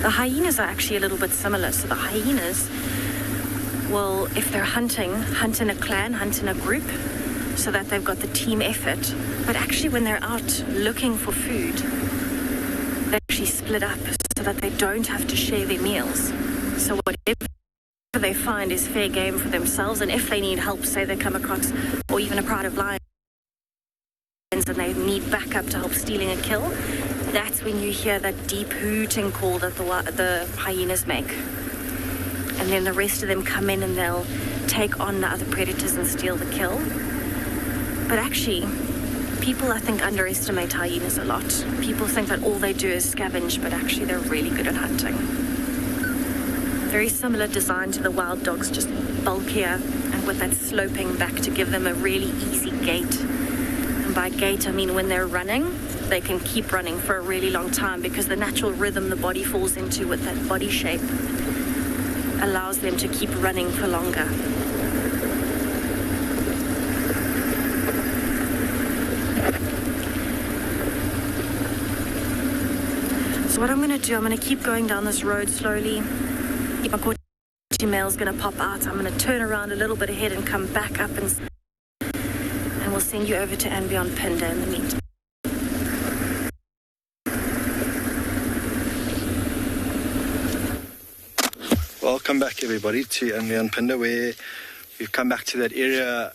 The hyenas are actually a little bit similar. So the hyenas will, if they're hunting, hunt in a clan, hunt in a group, so that they've got the team effort. But actually when they're out looking for food, they actually split up so that they don't have to share their meals. So whatever they find is fair game for themselves, and if they need help, say they come across, or even a pride of lions, and they need backup to help stealing a kill, that's when you hear that deep hooting call that the hyenas make. And then the rest of them come in and they'll take on the other predators and steal the kill. But actually, people, I think, underestimate hyenas a lot. People think that all they do is scavenge, but actually they're really good at hunting. Very similar design to the wild dogs, just bulkier and with that sloping back to give them a really easy gait. And by gait, I mean when they're running, they can keep running for a really long time because the natural rhythm the body falls into with that body shape allows them to keep running for longer. So what I'm going to do, I'm going to keep going down this road slowly. Tomokosi Female is going to pop out. I'm going to turn around a little bit ahead and come back up, and we'll send you over to andBeyond Phinda in the meantime. Welcome back, everybody, to andBeyond Phinda, where we've come back to that area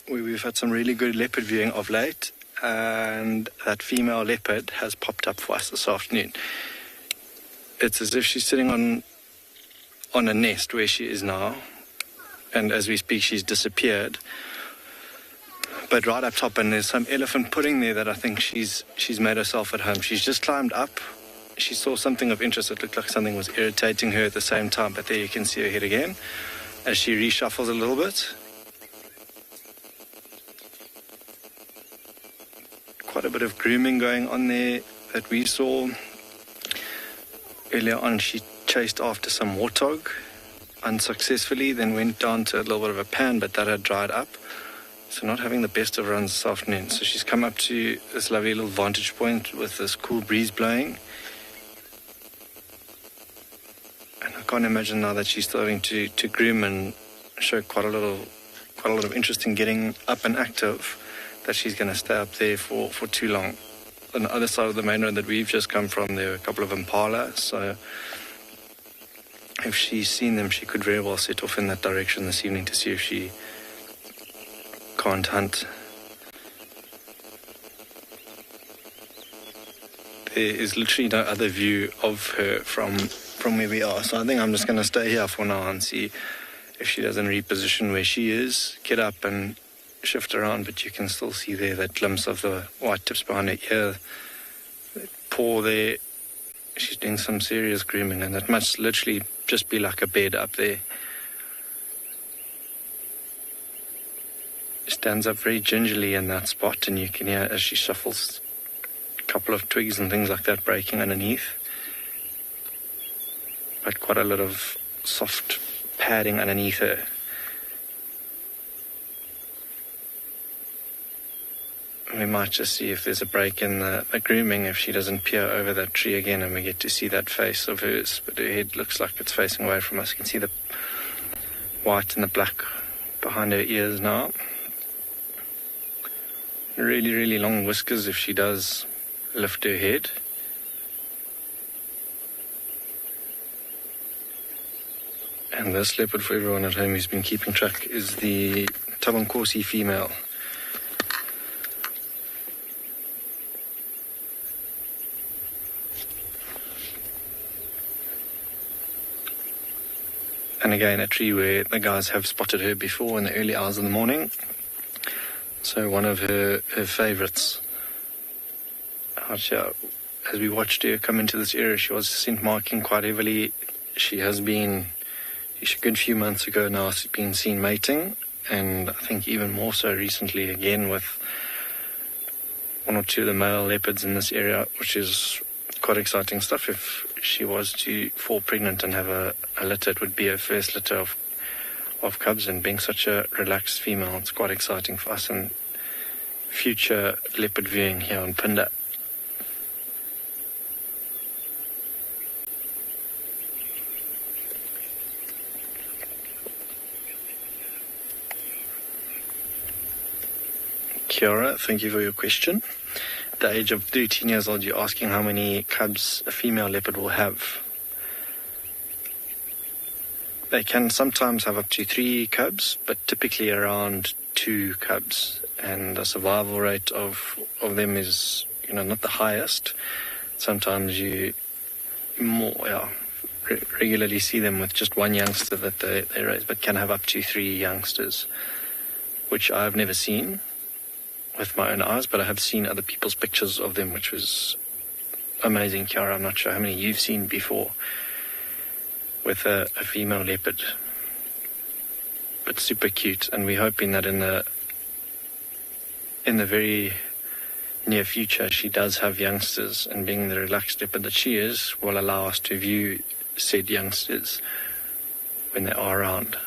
where we've had some really good leopard viewing of late, and that female leopard has popped up for us this afternoon. It's as if she's sitting on a nest where she is now, and as we speak she's disappeared, but right up top, and there's some elephant pudding there that I think she's made herself at home. She's just climbed up. She saw something of interest. It looked like something was irritating her at the same time, but there you can see her head again as she reshuffles a little bit. Quite a bit of grooming going on there that we saw. Earlier on she chased after some warthog unsuccessfully, then went down to a little bit of a pan, but that had dried up. So not having the best of runs this afternoon. So she's come up to this lovely little vantage point with this cool breeze blowing. And I can't imagine now that she's starting to groom and show quite a lot of interest in getting up and active, that she's going to stay up there for too long. On the other side of the main road that we've just come from, there are a couple of impala, so if she's seen them, she could very well set off in that direction this evening to see if she can't hunt. There is literally no other view of her from where we are, so I think I'm just going to stay here for now and see if she doesn't reposition where she is, get up and shift around, but you can still see there that glimpse of the white tips behind her ear, that paw there. She's doing some serious grooming, and that must literally just be like a bed up there. She stands up very gingerly in that spot, and you can hear as she shuffles a couple of twigs and things like that breaking underneath. But quite a lot of soft padding underneath her. We might just see if there's a break in the grooming if she doesn't peer over that tree again and we get to see that face of hers. But her head looks like it's facing away from us. You can see the white and the black behind her ears now. Really, really long whiskers if she does lift her head. And this leopard, for everyone at home who's been keeping track, is the Tomokosi Female. And again, a tree where the guys have spotted her before in the early hours of the morning. So one of her favourites. As we watched her come into this area, she was scent marking quite heavily. She has been, a good few months ago now, she's been seen mating. And I think even more so recently again with one or two of the male leopards in this area, which is quite exciting stuff. If she was to fall pregnant and have a litter, it would be her first litter of cubs, and being such a relaxed female, it's quite exciting for us and future leopard viewing here on Phinda. Kiara, thank you for your question. At the age of 13 years old, you're asking how many cubs a female leopard will have. They can sometimes have up to 3 cubs, but typically around 2 cubs. And the survival rate of them is, not the highest. Sometimes you regularly see them with just one youngster that they raise, but can have up to 3 youngsters, which I've never seen with my own eyes, but I have seen other people's pictures of them, which was amazing. Kiara, I'm not sure how many you've seen before with a female leopard, but super cute. And we're hoping that in the very near future she does have youngsters, and being the relaxed leopard that she is, will allow us to view said youngsters when they are around.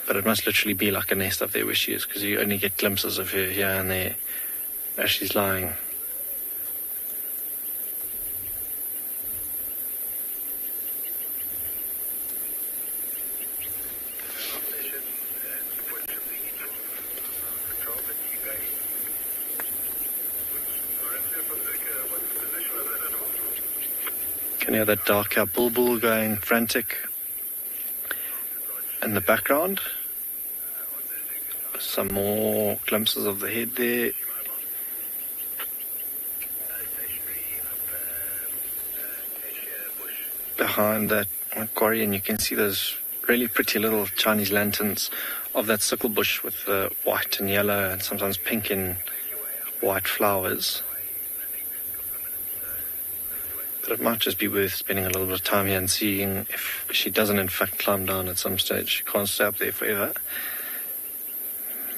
But it must literally be like a nest up there where she is, because you only get glimpses of her here and there as she's lying. Can you hear that dark-hair bulbul going frantic in the background? Some more glimpses of the head there. Behind that quarry, and you can see those really pretty little Chinese lanterns of that sickle bush with the white and yellow and sometimes pink and white flowers. But it might just be worth spending a little bit of time here and seeing if she doesn't in fact climb down at some stage. She can't stay up there forever.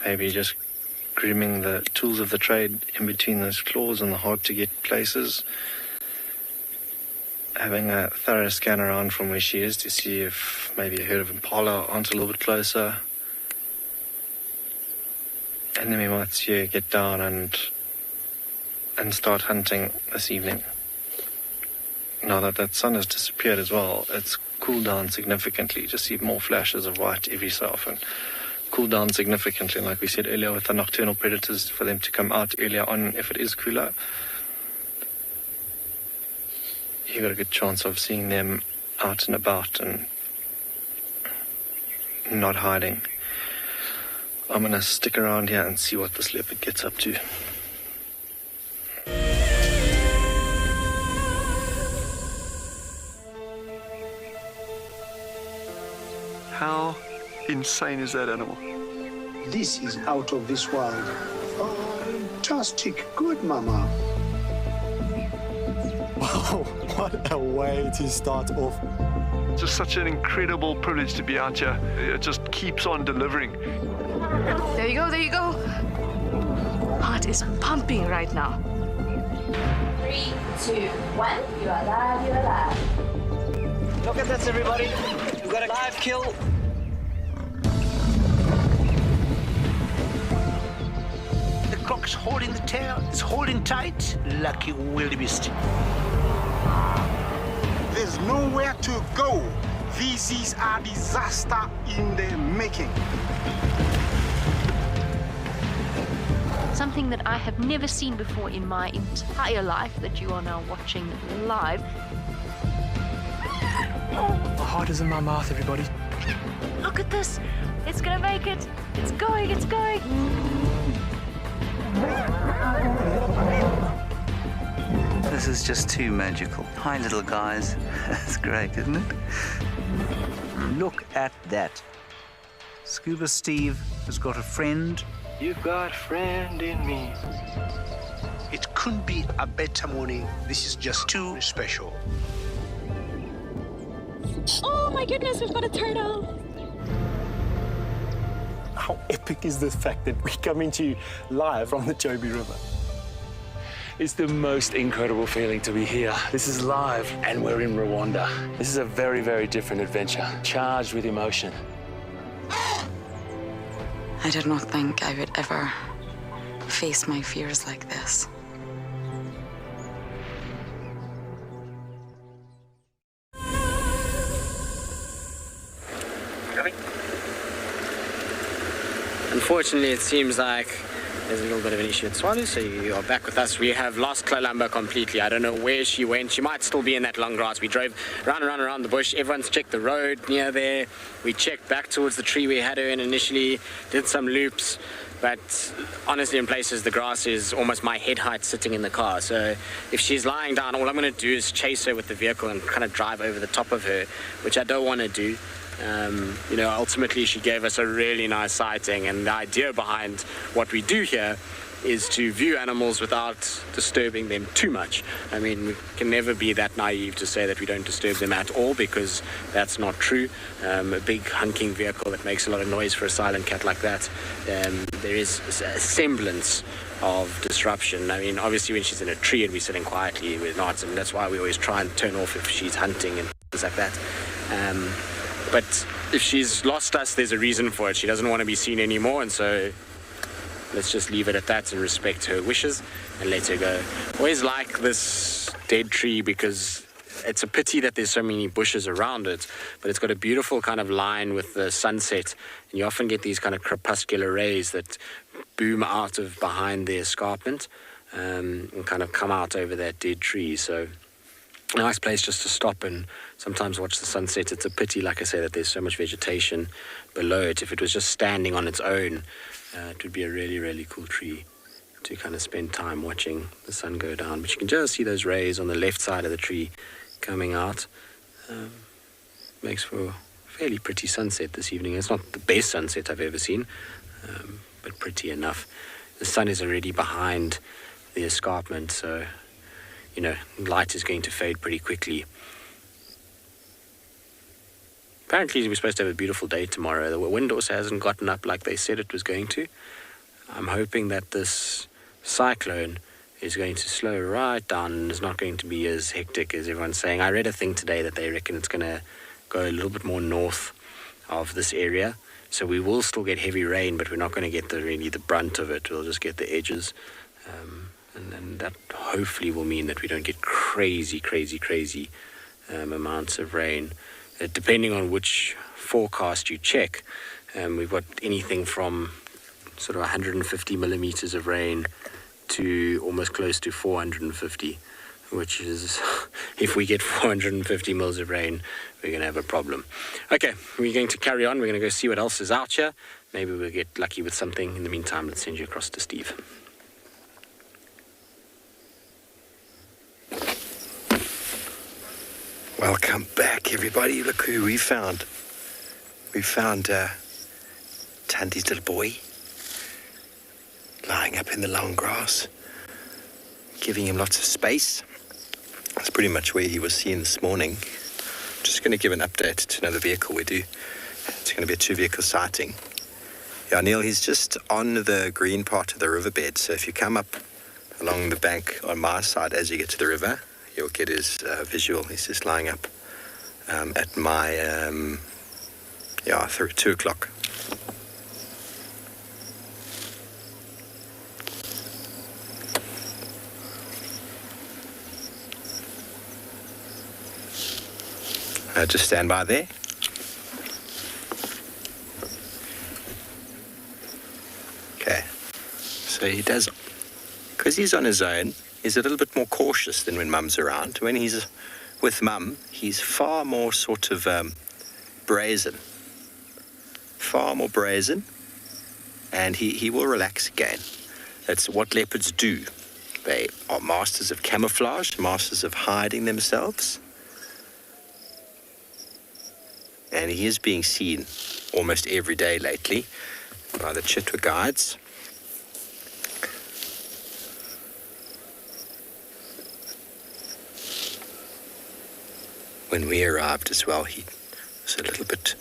Maybe just grooming the tools of the trade in between those claws and the hard to get places. Having a thorough scan around from where she is to see if maybe a herd of impala aren't a little bit closer. And then we might see her get down and start hunting this evening. Now that sun has disappeared as well, it's cool down significantly. Just see more flashes of white every so often. Cool down significantly, and like we said earlier with the nocturnal predators, for them to come out earlier on if it is cooler, you've got a good chance of seeing them out and about and not hiding. I'm going to stick around here and see what this leopard gets up to. How insane is that animal? This is out of this world. Fantastic. Good, Mama. Wow, what a way to start off. Just such an incredible privilege to be out here. It just keeps on delivering. There you go, there you go. Heart is pumping right now. 3, 2, 1. You are live, you are live. Look at this, everybody. We've got a live kill. The cock's holding the tail. It's holding tight. Lucky wildebeest. There's nowhere to go. This is a disaster in the making. Something that I have never seen before in my entire life that you are now watching live. My heart is in my mouth, everybody. Look at this. It's gonna make it. It's going, it's going. This is just too magical. Hi, little guys. That's great, isn't it? Look at that. Scuba Steve has got a friend. You've got a friend in me. It couldn't be a better morning. This is just too special. Oh my goodness, we've got a turtle. How epic is the fact that we're coming to you live from the Chobe River? It's the most incredible feeling to be here. This is live, and we're in Rwanda. This is a very, very different adventure, charged with emotion. I did not think I would ever face my fears like this. Unfortunately, it seems like there's a little bit of an issue at Tswalu, so you are back with us. We have lost Kalamba completely. I don't know where she went. She might still be in that long grass. We drove around the bush. Everyone's checked the road near there. We checked back towards the tree we had her in initially, did some loops. But honestly, in places, the grass is almost my head height sitting in the car. So if she's lying down, all I'm going to do is chase her with the vehicle and kind of drive over the top of her, which I don't want to do. You know, ultimately she gave us a really nice sighting, and the idea behind what we do here is to view animals without disturbing them too much. I mean, we can never be that naive to say that we don't disturb them at all, because that's not true. A big hunking vehicle that makes a lot of noise for a silent cat like that, there is a semblance of disruption. I mean, obviously when she's in a tree and we're sitting quietly, we're not, and that's why we always try and turn off if she's hunting and things like that. But if she's lost us, there's a reason for it. She doesn't want to be seen anymore, and so let's just leave it at that and respect her wishes and let her go. Always like this dead tree because it's a pity that there's so many bushes around it, but it's got a beautiful kind of line with the sunset, and you often get these kind of crepuscular rays that boom out of behind the escarpment and kind of come out over that dead tree. So a nice place just to stop and sometimes watch the sunset. It's a pity, like I say, that there's so much vegetation below it. If it was just standing on its own, it would be a really, really cool tree to kind of spend time watching the sun go down. But you can just see those rays on the left side of the tree coming out. Makes for a fairly pretty sunset this evening. It's not the best sunset I've ever seen, but pretty enough. The sun is already behind the escarpment, so you know, light is going to fade pretty quickly. Apparently we're supposed to have a beautiful day tomorrow. The wind also hasn't gotten up like they said it was going to. I'm hoping that this cyclone is going to slow right down and is not going to be as hectic as everyone's saying. I read a thing today that they reckon it's going to go a little bit more north of this area. So we will still get heavy rain, but we're not going to get really the brunt of it. We'll just get the edges. And that hopefully will mean that we don't get crazy amounts of rain. depending on which forecast you check, we've got anything from sort of 150 millimeters of rain to almost close to 450, which is, if we get 450 mils of rain, we're going to have a problem. Okay, we're going to carry on. We're going to go see what else is out here. Maybe we'll get lucky with something. In the meantime, let's send you across to Steve. Welcome back, everybody. Look who we found. We found Tandy's little boy lying up in the long grass, giving him lots of space. That's pretty much where he was seen this morning. Just going to give an update to another vehicle we do. It's going to be a 2-vehicle sighting. Yeah, Neil, he's just on the green part of the riverbed. So if you come up along the bank on my side as you get to the river, you'll get his visual. He's just lying up at my, through 2 o'clock. Just stand by there. Okay, so he does, because he's on his own, he's a little bit more cautious than when Mum's around. When he's with Mum, he's far more sort of brazen. Far more brazen, and he will relax again. That's what leopards do. They are masters of camouflage, masters of hiding themselves. And he is being seen almost every day lately by the Chitwa guides. When we arrived as well, he was a little bit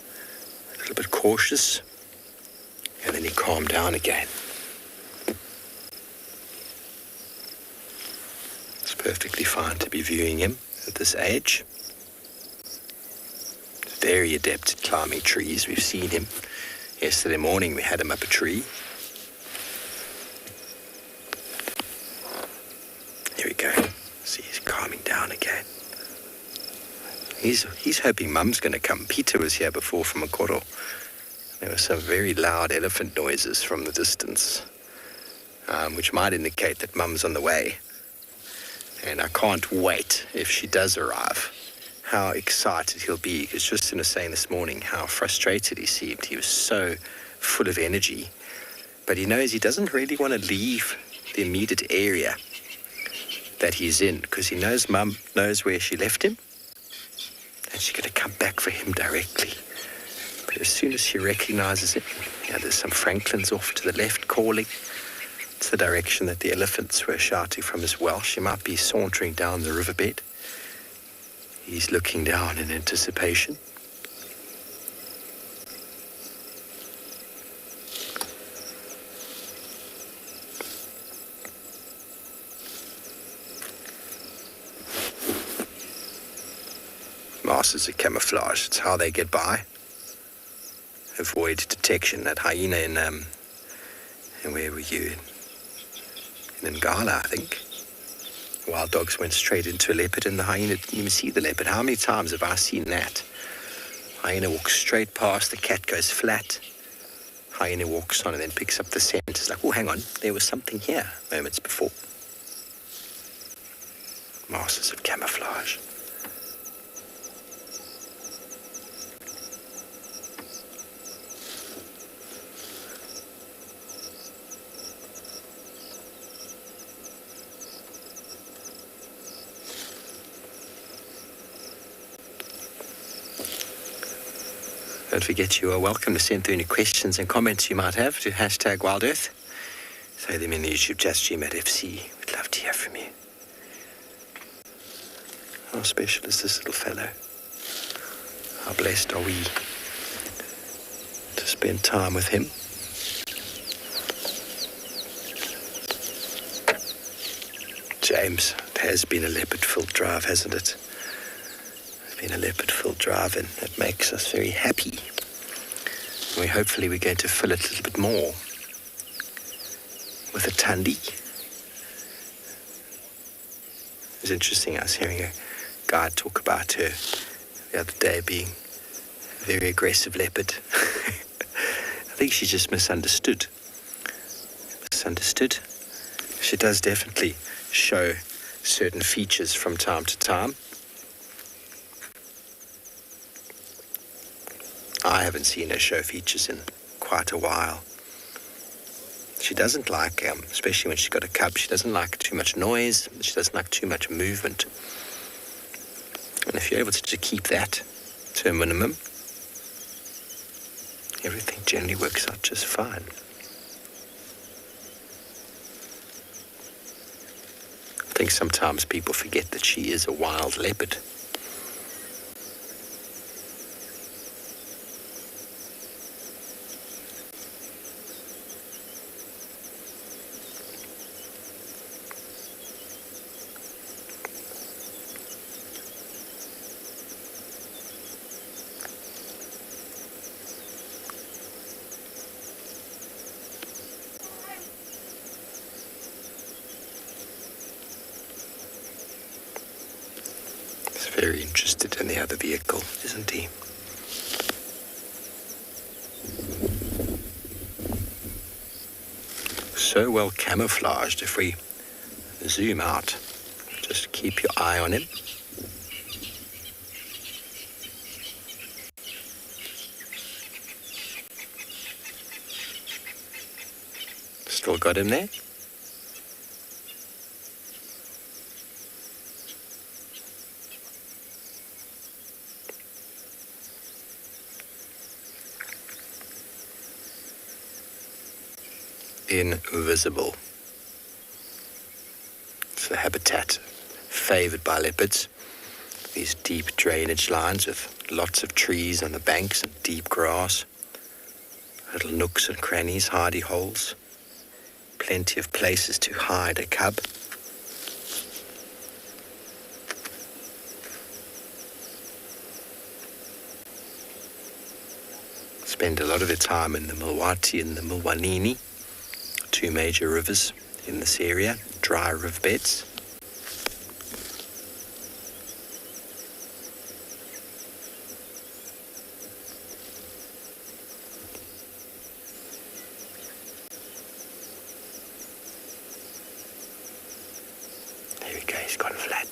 cautious, and then he calmed down again. It's perfectly fine to be viewing him at this age. Very adept at climbing trees. We've seen him. Yesterday morning we had him up a tree. Here we go. See, he's calming down again. He's hoping Mum's going to come. Peter was here before from Okoro. There were some very loud elephant noises from the distance, which might indicate that Mum's on the way. And I can't wait if she does arrive. How excited he'll be, because Tristan was saying this morning how frustrated he seemed. He was so full of energy, but he knows he doesn't really want to leave the immediate area that he's in, because he knows Mum knows where she left him, and she's going to come back for him directly. But as soon as she recognizes him, there's some Franklins off to the left calling. It's the direction that the elephants were shouting from as well. She might be sauntering down the riverbed. He's looking down in anticipation. Masters of camouflage, it's how they get by. Avoid detection. That hyena in where were you? In Ngala, I think. Wild dogs went straight into a leopard, and the hyena didn't even see the leopard. How many times have I seen that? Hyena walks straight past, the cat goes flat. Hyena walks on and then picks up the scent. It's like, oh, hang on, there was something here moments before. Masters of camouflage. Don't forget you are welcome to send through any questions and comments you might have to #WildEarth. Say them in the YouTube chat stream at FC. We'd love to hear from you. How special is this little fellow? How blessed are we to spend time with him? James, it has been a leopard-filled drive, hasn't it? Been a leopard-filled drive, and it makes us very happy. Hopefully we're going to fill it a little bit more with a Tandi. It was interesting, I was hearing a guide talk about her the other day being Very aggressive leopard. I think she's just misunderstood. She does definitely show certain features from time to time. I haven't seen her show features in quite a while. She doesn't like, especially when she's got a cub, she doesn't like too much noise. She doesn't like too much movement. And if you're able to keep that to a minimum, everything generally works out just fine. I think sometimes people forget that she is a wild leopard. Very interested in the other vehicle, isn't he? So well camouflaged. If we zoom out, just keep your eye on him. Still got him there? Invisible. It's the habitat favoured by leopards. These deep drainage lines with lots of trees on the banks and deep grass. Little nooks and crannies, hidey holes. Plenty of places to hide a cub. Spend a lot of their time in the Milwati and the Milwanini, two major rivers in this area, dry riverbeds. There we go, he's gone flat.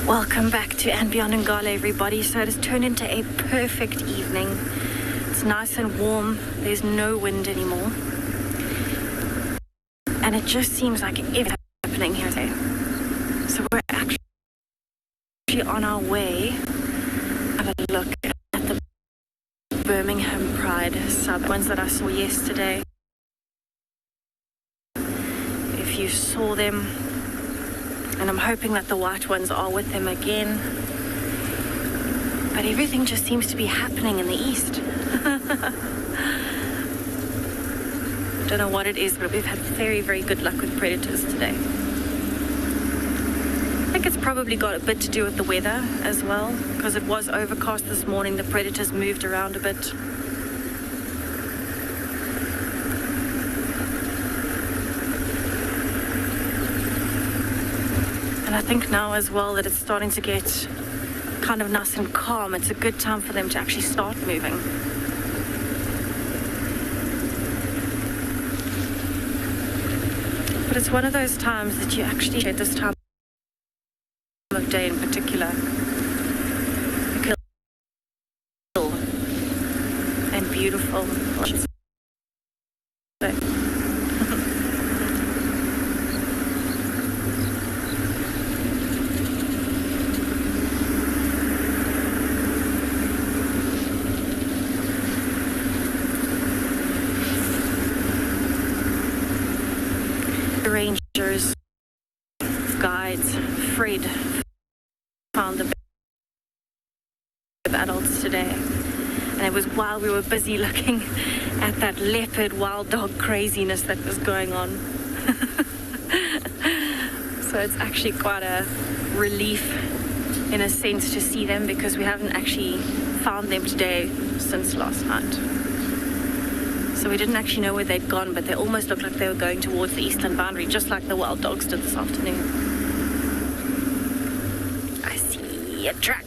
Welcome back to andBeyond and Ngala, everybody. So it has turned into a perfect evening. It's nice and warm. There's no wind anymore. And it just seems like everything's happening here today. So we're actually on our way. Have a look at the Birmingham Pride sub ones that I saw yesterday. If you saw them, and I'm hoping that the white ones are with them again. But everything just seems to be happening in the east. Don't know what it is, but we've had very, very good luck with predators today. I think it's probably got a bit to do with the weather as well, because it was overcast this morning. The predators moved around a bit. And I think now as well that it's starting to get kind of nice and calm. It's a good time for them to actually start moving. But it's one of those times that you actually, at this time of day in particular, and beautiful. Rangers, guides, Fred found the adults today, and it was while we were busy looking at that leopard wild dog craziness that was going on. So it's actually quite a relief in a sense, to see them because we haven't actually found them today since last night. So we didn't actually know where they'd gone, but they almost looked like they were going towards the eastern boundary, just like the wild dogs did this afternoon. I see a track.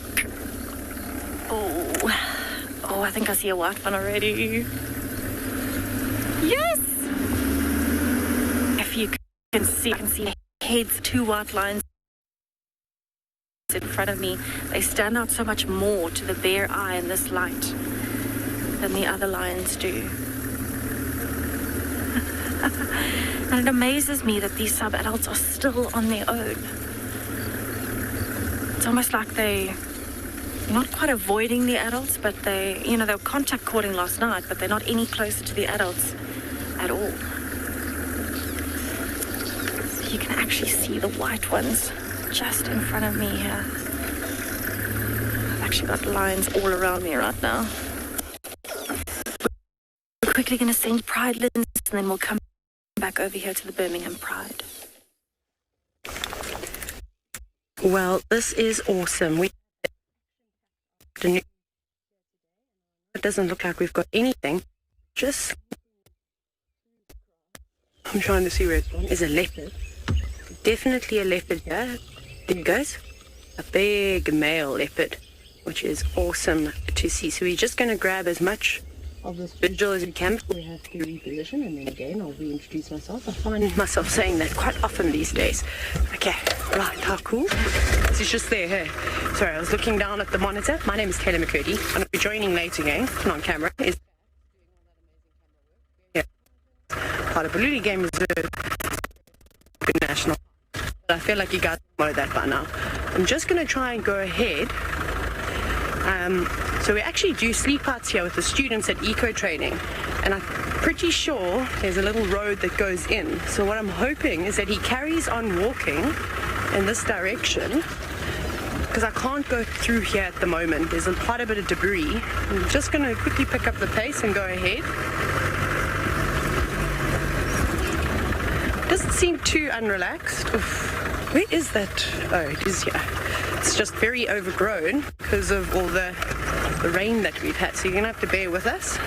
Oh, I think I see a white one already. Yes! If you can see, I can see heads, 2 white lines in front of me. They stand out so much more to the bare eye in this light than the other lions do. And it amazes me that these sub-adults are still on their own. It's almost like they're not quite avoiding the adults, but they were contact courting last night, but they're not any closer to the adults at all. So you can actually see the white ones just in front of me here. I've actually got lions all around me right now. We're quickly going to send Pride lens, and then we'll come back over here to the Birmingham Pride. Well, this is awesome. It doesn't look like we've got anything. I'm trying to see where it's going. Is a leopard. Definitely a leopard here. There it goes. A big male leopard, which is awesome to see. So we're just going to grab as much of this visual as we can. We have to reposition, and then again I'll reintroduce myself. I find myself saying that quite often these days. Okay, right, how cool. This is just there, hey. Sorry, I was looking down at the monitor. My name is Taylor McCurdy. I'm going to be joining late again, on camera. Is part of Tswalu Game Reserve, good national. I feel like you guys know that by now. I'm just going to try and go ahead. So we actually do sleep-outs here with the students at eco training, and I'm pretty sure there's a little road that goes in. So what I'm hoping is that he carries on walking in this direction, because I can't go through here at the moment. There's quite a bit of debris. I'm just going to quickly pick up the pace and go ahead. Doesn't seem too unrelaxed. Oof. Where is that? Oh, it is here. It's just very overgrown because of all the rain that we've had. So you're going to have to bear with us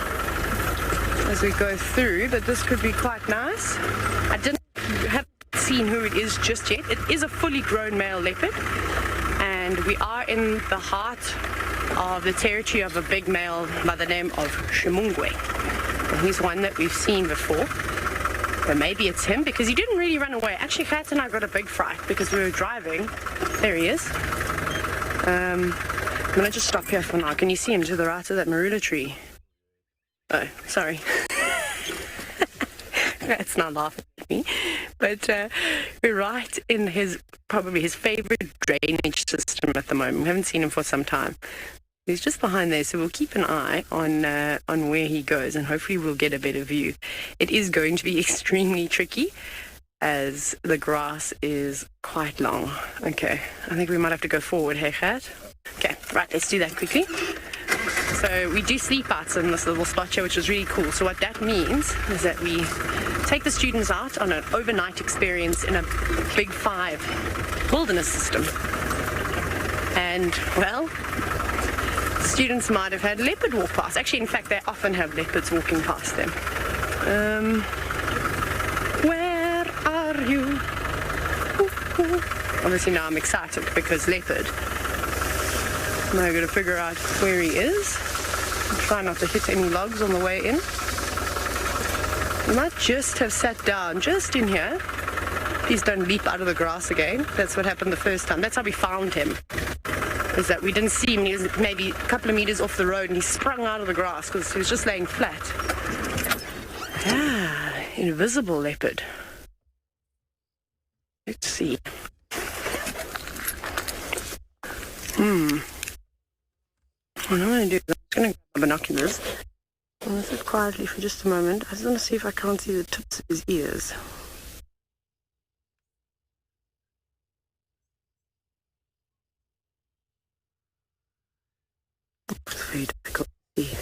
as we go through, but this could be quite nice. I haven't seen who it is just yet. It is a fully grown male leopard, and we are in the heart of the territory of a big male by the name of Shimungwe. And he's one that we've seen before. But maybe it's him, because he didn't really run away. Actually, Kat and I got a big fright because we were driving. There he is. I'm going to just stop here for now. Can you see him to the right of that marula tree? Oh, sorry. That's not laughing at me. But we're right in probably his favorite drainage system at the moment. We haven't seen him for some time. He's just behind there, so we'll keep an eye on where he goes, and hopefully we'll get a better view. It is going to be extremely tricky, as the grass is quite long. Okay, I think we might have to go forward, hey, Kat? Okay, right, let's do that quickly. So we do sleep-outs in this little spot here, which is really cool. So what that means is that we take the students out on an overnight experience in a Big 5 wilderness system. And, well, students might have had a leopard walk past. Actually, in fact, they often have leopards walking past them. Where are you? Ooh, ooh. Obviously now I'm excited because leopard. Now I've got to figure out where he is. Try not to hit any logs on the way in. He might just have sat down just in here. Please don't leap out of the grass again. That's what happened the first time. That's how we found him. Is that we didn't see him. He was maybe a couple of meters off the road, and he sprung out of the grass because he was just laying flat. Ah, invisible leopard. Let's see. What I'm going to do is I'm just going to grab binoculars. I'm going to sit quietly for just a moment. I just want to see if I can't see the tips of his ears. It's very difficult to see.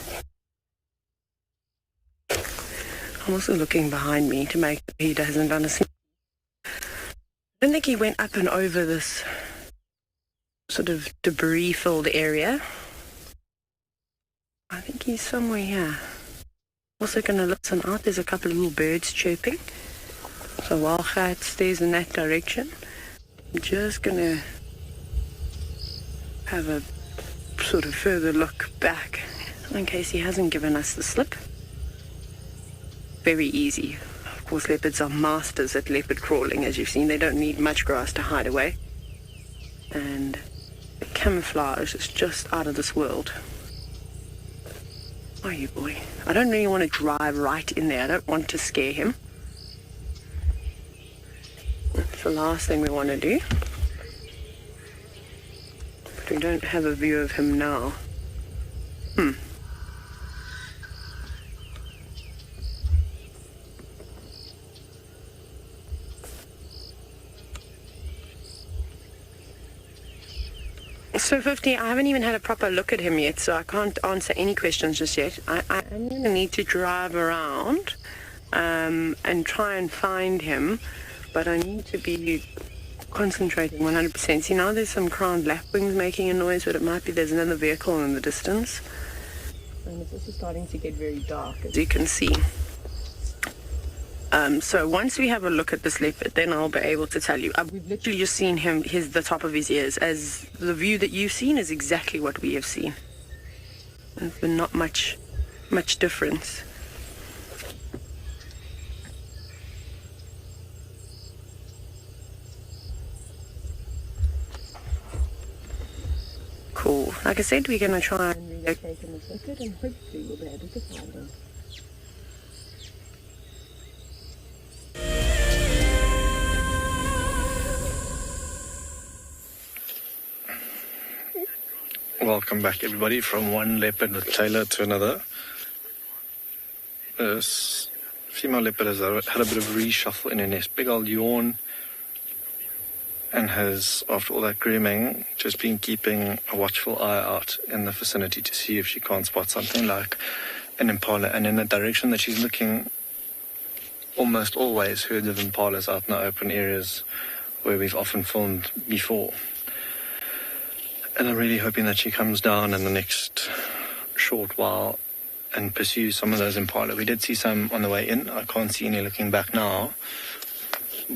I'm also looking behind me to make sure he hasn't done a sneak. I don't think he went up and over this sort of debris-filled area. I think he's somewhere here. Also going to listen out. There's a couple of little birds chirping. So while Gert stays in that direction, I'm just going to have a sort of further look back in case he hasn't given us the slip. Very easy. Of course, leopards are masters at leopard crawling. As you've seen, they don't need much grass to hide away. And the camouflage is just out of this world. Are you, boy? I don't really want to drive right in there. I don't want to scare him. That's the last thing we want to do. But we don't have a view of him now. So 50, I haven't even had a proper look at him yet, so I can't answer any questions just yet. I'm going to need to drive around and try and find him, but I need to be concentrating 100%. See, now there's some crowned lapwings making a noise, but it might be there's another vehicle in the distance. And it's also starting to get very dark, as you can see. So once we have a look at this leopard, then I'll be able to tell you. We've literally just seen him, the top of his ears. As the view that you've seen is exactly what we have seen. There's been not much difference. Cool. Like I said, we're going to try and relocate him a second, and hopefully we'll be able to find him. Welcome back, everybody, from one leopard with Taylor to another. This female leopard has had a bit of reshuffle in her nest. Big old yawn, and has, after all that grooming, just been keeping a watchful eye out in the vicinity to see if she can't spot something like an impala. And in the direction that she's looking, almost always herds of impalas out in the open areas where we've often filmed before. And I'm really hoping that she comes down in the next short while and pursues some of those impala. We did see some on the way in. I can't see any looking back now,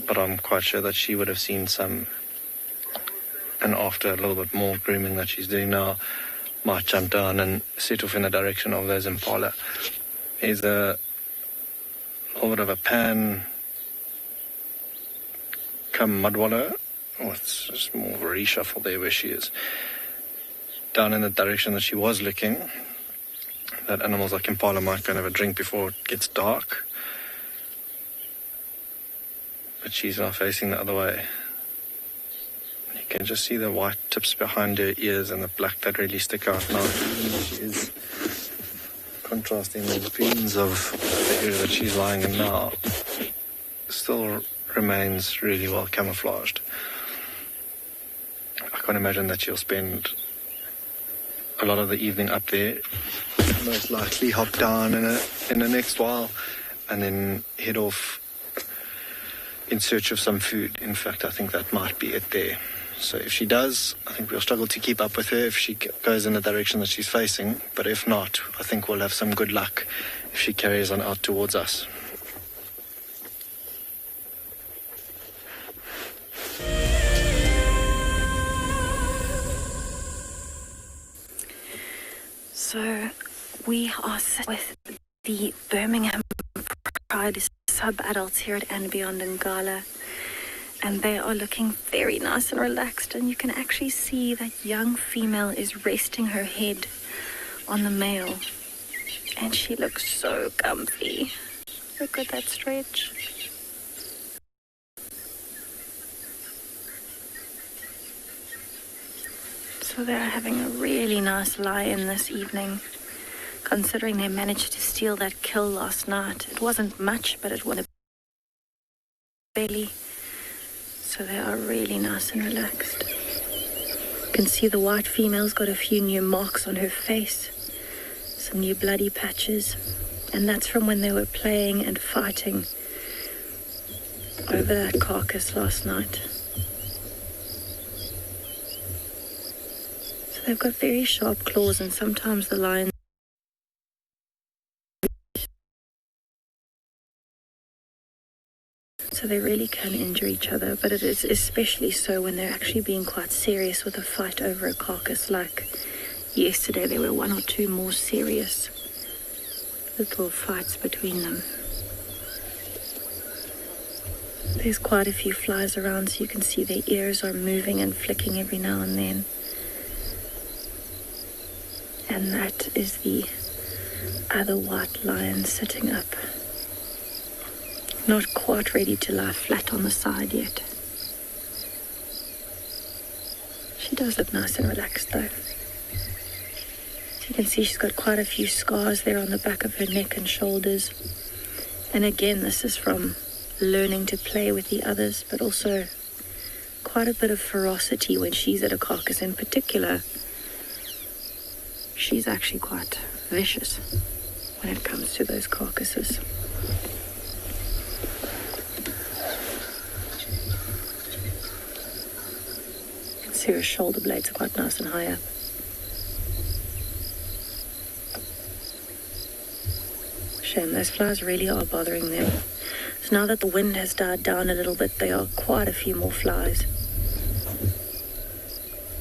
but I'm quite sure that she would have seen some. And after a little bit more grooming that she's doing now, might jump down and set off in the direction of those impala. There's a little bit of a pan come mudwallow. Oh, it's just more of a reshuffle there where she is. Down in the direction that she was looking. That animals like impala might go and have a drink before it gets dark. But she's now facing the other way. You can just see the white tips behind her ears and the black that really stick out now. She is contrasting the greens of the area that she's lying in now. Still remains really well camouflaged. I can't imagine that she'll spend a lot of the evening up there. Most likely hop down in the next while and then head off in search of some food. In fact, I think that might be it there. So if she does, I think we'll struggle to keep up with her if she goes in the direction that she's facing. But if not, I think we'll have some good luck if she carries on out towards us. So we are sitting with the Birmingham Pride sub-adults here at andBeyond in Ngala, and they are looking very nice and relaxed, and you can actually see that young female is resting her head on the male, and she looks so comfy. Look at that stretch. So they're having a really nice lie-in this evening, considering they managed to steal that kill last night. It wasn't much, but it was a belly. So they are really nice and relaxed. You can see the white female's got a few new marks on her face, some new bloody patches, and that's from when they were playing and fighting over that carcass last night. So they've got very sharp claws, and sometimes the lions so they really can injure each other, but it is especially so when they're actually being quite serious with a fight over a carcass. Like yesterday, there were one or two more serious little fights between them. There's quite a few flies around, so you can see their ears are moving and flicking every now and then. And that is the other white lion sitting up. Not quite ready to lie flat on the side yet. She does look nice and relaxed though. As you can see, she's got quite a few scars there on the back of her neck and shoulders. And again, this is from learning to play with the others, but also quite a bit of ferocity when she's at a carcass. In particular, she's actually quite vicious when it comes to those carcasses. You can see her shoulder blades are quite nice and high up. Shame, those flies really are bothering them. So now that the wind has died down a little bit, there are quite a few more flies.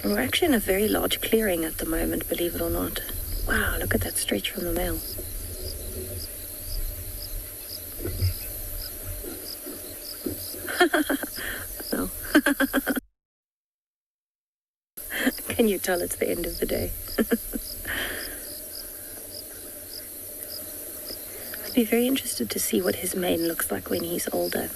And we're actually in a very large clearing at the moment, believe it or not. Wow, look at that stretch from the male. No. Can you tell it's the end of the day? I'd be very interested to see what his mane looks like when he's older.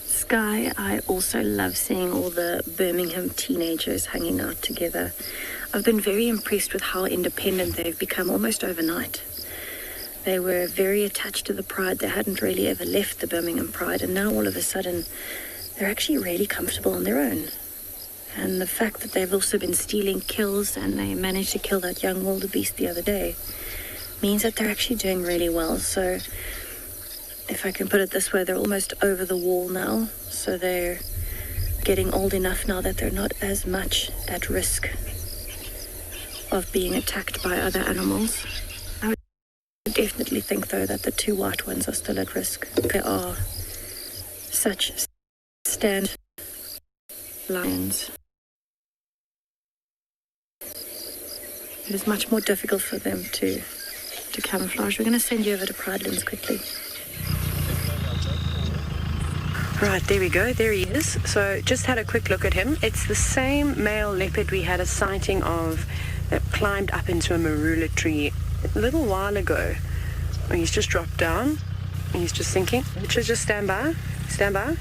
Sky, I also love seeing all the Birmingham teenagers hanging out together. I've been very impressed with how independent they've become almost overnight. They were very attached to the Pride. They hadn't really ever left the Birmingham Pride, and now all of a sudden they're actually really comfortable on their own. And the fact that they've also been stealing kills, and they managed to kill that young wildebeest the other day, means that they're actually doing really well. So if I can put it this way, they're almost over the wall now. So they're getting old enough now that they're not as much at risk of being attacked by other animals. I would definitely think, though, that the two white ones are still at risk. They are such stand lions. It is much more difficult for them to camouflage. We're going to send you over to Pridelands quickly. Right, there we go. There he is. So just had a quick look at him. It's the same male leopard we had a sighting of that climbed up into a marula tree a little while ago. He's just dropped down. He's just thinking. Richard, just stand by. Stand by.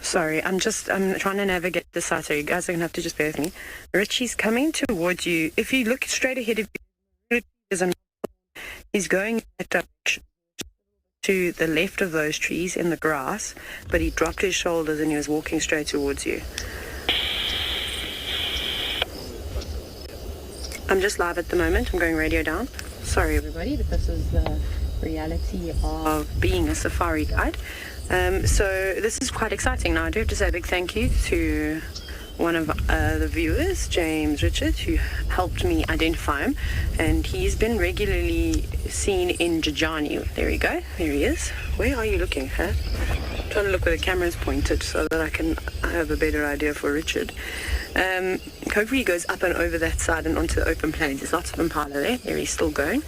Sorry, I'm trying to navigate the site, so you guys are going to have to just bear with me. Richie's coming towards you. If you look straight ahead of you, he's going in that direction to the left of those trees in the grass, but he dropped his shoulders and he was walking straight towards you. I'm just live at the moment. I'm going radio down. Sorry, everybody, but this is the reality of being a safari guide. So this is quite exciting. Now, I do have to say a big thank you to one of the viewers, James Richard, who helped me identify him, and he's been regularly seen in Jajani. There we go. There he is. Where are you looking, huh? I'm trying to look where the camera's pointed so that I can have a better idea for Richard. Hopefully he goes up and over that side and onto the open plains. There's lots of impala there. There he's still going.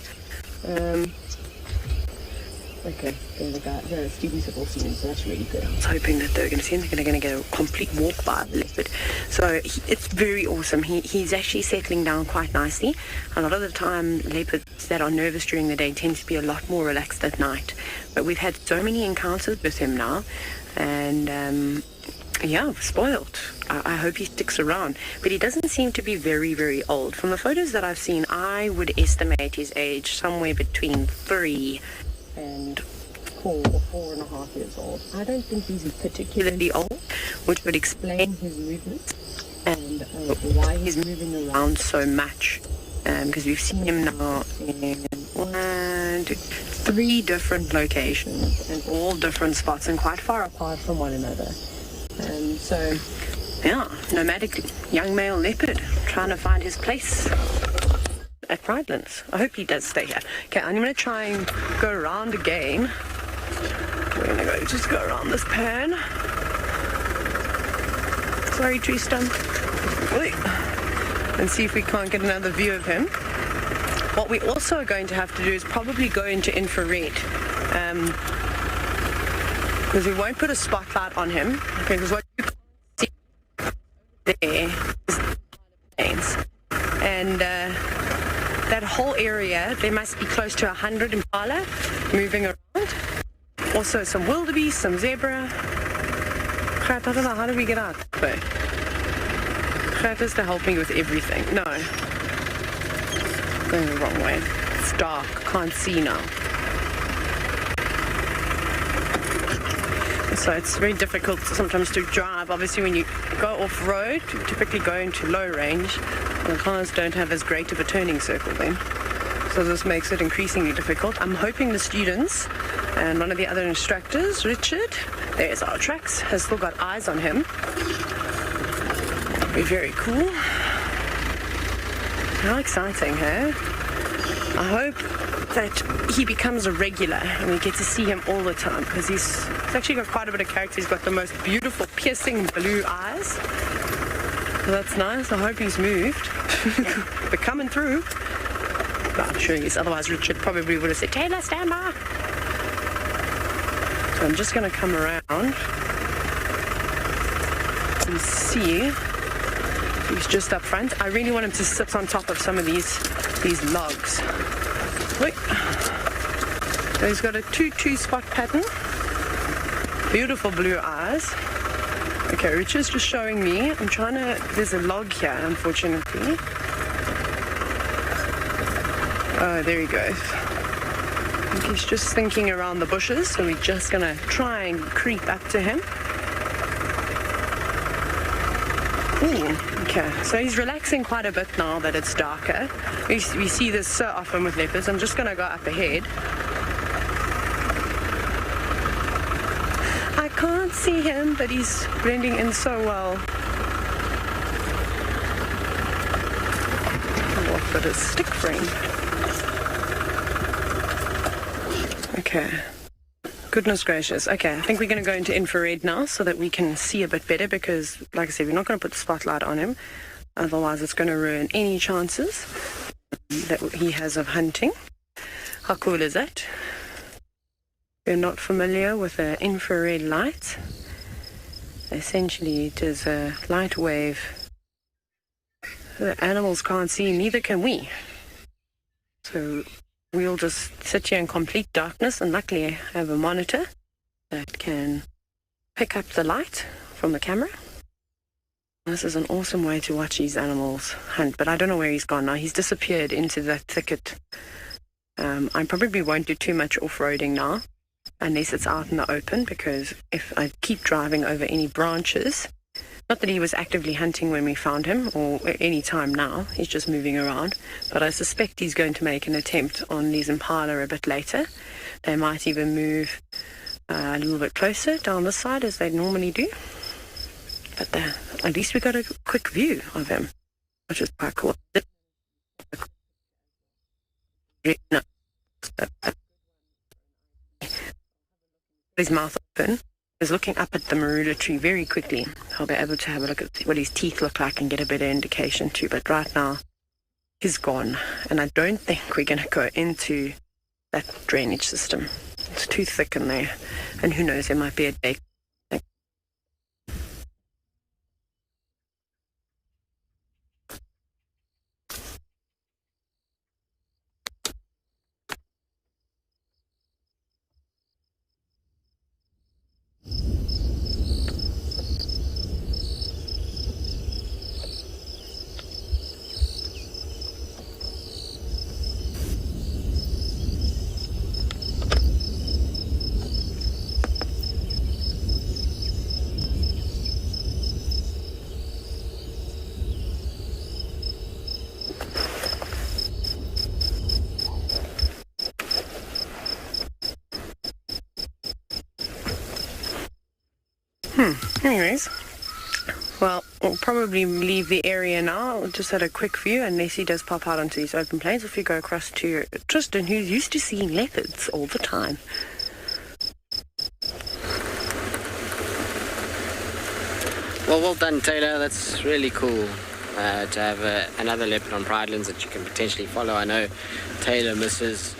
Okay, there the guy, the students have all seen him, so that's really good. I was hoping that they're going to see him. They're going to get a complete walk by the leopard. So it's very awesome. He's actually settling down quite nicely. A lot of the time, leopards that are nervous during the day tend to be a lot more relaxed at night. But we've had so many encounters with him now, and yeah, spoiled. I hope he sticks around. But he doesn't seem to be very, very old. From the photos that I've seen, I would estimate his age somewhere between 3 and 4 or 4.5 years old. I don't think he's particularly old, which would explain his movements and why he's moving around so much. Because we've seen him now in 1, into 3 different locations and all different spots and quite far apart from one another. So, yeah, nomadic young male leopard trying to find his place at Pridelands. I hope he does stay here. Okay, I'm going to try and go around again. We're going to just go around this pan. Sorry, tree stump. And see if we can't get another view of him. What we also are going to have to do is probably go into infrared. Because we won't put a spotlight on him. Okay, because what you can't see there is the planes. And that whole area, there must be close to 100 impala moving around. Also some wildebeest, some zebra. Crap, I don't know, how do we get out? Okay. Crap is to help me with everything. No. Going the wrong way. It's dark, can't see now. So it's very difficult sometimes to drive. Obviously when you go off-road, you typically go into low range, and the cars don't have as great of a turning circle then. So this makes it increasingly difficult. I'm hoping the students and one of the other instructors, Richard, there's our tracks, has still got eyes on him. Be very cool. How exciting, hey? I hope that he becomes a regular and we get to see him all the time, because he's actually got quite a bit of character. He's got the most beautiful, piercing blue eyes. So that's nice. I hope he's moved. They're coming through. But I'm sure he is. Otherwise, Richard probably would have said, Taylor, stand by. So I'm just going to come around and see. He's just up front. I really want him to sit on top of some of these logs. Wait. So he's got a 2-2 spot pattern. Beautiful blue eyes. Okay, Richard's just showing me. I'm trying to... There's a log here, unfortunately. Oh, there he goes. I think he's just thinking around the bushes, so we're just going to try and creep up to him. Ooh, okay, so he's relaxing quite a bit now that it's darker. We see this so often with leopards. I'm just going to go up ahead. I can't see him, but he's blending in so well. What for the stick frame? Okay. Goodness gracious. Okay, I think we're going to go into infrared now so that we can see a bit better, because, like I said, we're not going to put the spotlight on him. Otherwise, it's going to ruin any chances that he has of hunting. How cool is that? If you're not familiar with an infrared light, essentially it is a light wave that animals can't see, neither can we. So we'll just sit here in complete darkness, and luckily I have a monitor that can pick up the light from the camera. This is an awesome way to watch these animals hunt, but I don't know where he's gone now. He's disappeared into that thicket. I probably won't do too much off-roading now, unless it's out in the open, because if I keep driving over any branches, not that he was actively hunting when we found him, or any time now, he's just moving around, but I suspect he's going to make an attempt on these impala a bit later. They might even move a little bit closer down this side as they normally do. But at least we got a quick view of him, which is quite cool. His mouth open. He's looking up at the marula tree very quickly. I'll be able to have a look at what his teeth look like and get a better indication too. But right now, he's gone. And I don't think we're going to go into that drainage system. It's too thick in there. And who knows, there might be a day. Anyways, well, we'll probably leave the area now, just at a quick view, unless he does pop out onto these open plains. If we go across to Tristan, who's used to seeing leopards all the time. Well done, Taylor. That's really cool to have another leopard on Pridelands that you can potentially follow. I know Taylor misses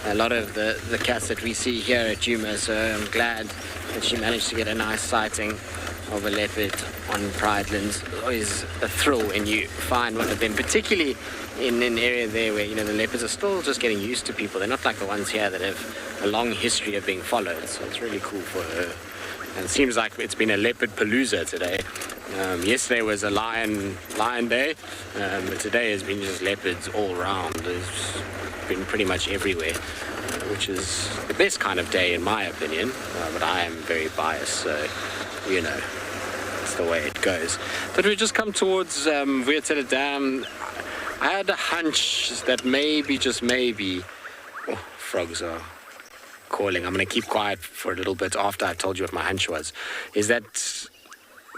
a lot of the cats that we see here at Djuma, so I'm glad that she managed to get a nice sighting of a leopard on Pridelands. It's always a thrill when you find one of them, particularly in an area there where, the leopards are still just getting used to people. They're not like the ones here that have a long history of being followed, so it's really cool for her. And it seems like it's been a leopard palooza today. Yesterday was a lion day, but today has been just leopards all around. There's been pretty much everywhere, which is the best kind of day in my opinion, but I am very biased, so it's the way it goes. But we've just come towards WildEarth Dam. I had a hunch that maybe, just maybe, frogs are calling. I'm going to keep quiet for a little bit after I told you what my hunch was, is that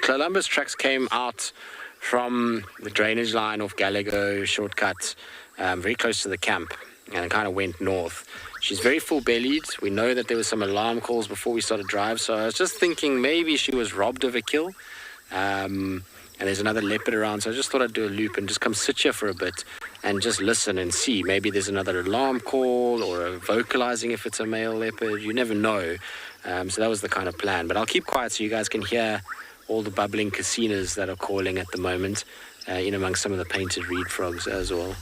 Columbus trucks came out from the drainage line off Gallego shortcut, very close to the camp, and kind of went north. She's very full-bellied. We know that there was some alarm calls before we started drive, so I was just thinking maybe she was robbed of a kill. And there's another leopard around, so I just thought I'd do a loop and just come sit here for a bit and just listen and see. Maybe there's another alarm call or a vocalizing if it's a male leopard. You never know. So that was the kind of plan. But I'll keep quiet so you guys can hear all the bubbling casinas that are calling at the moment, in amongst some of the painted reed frogs as well.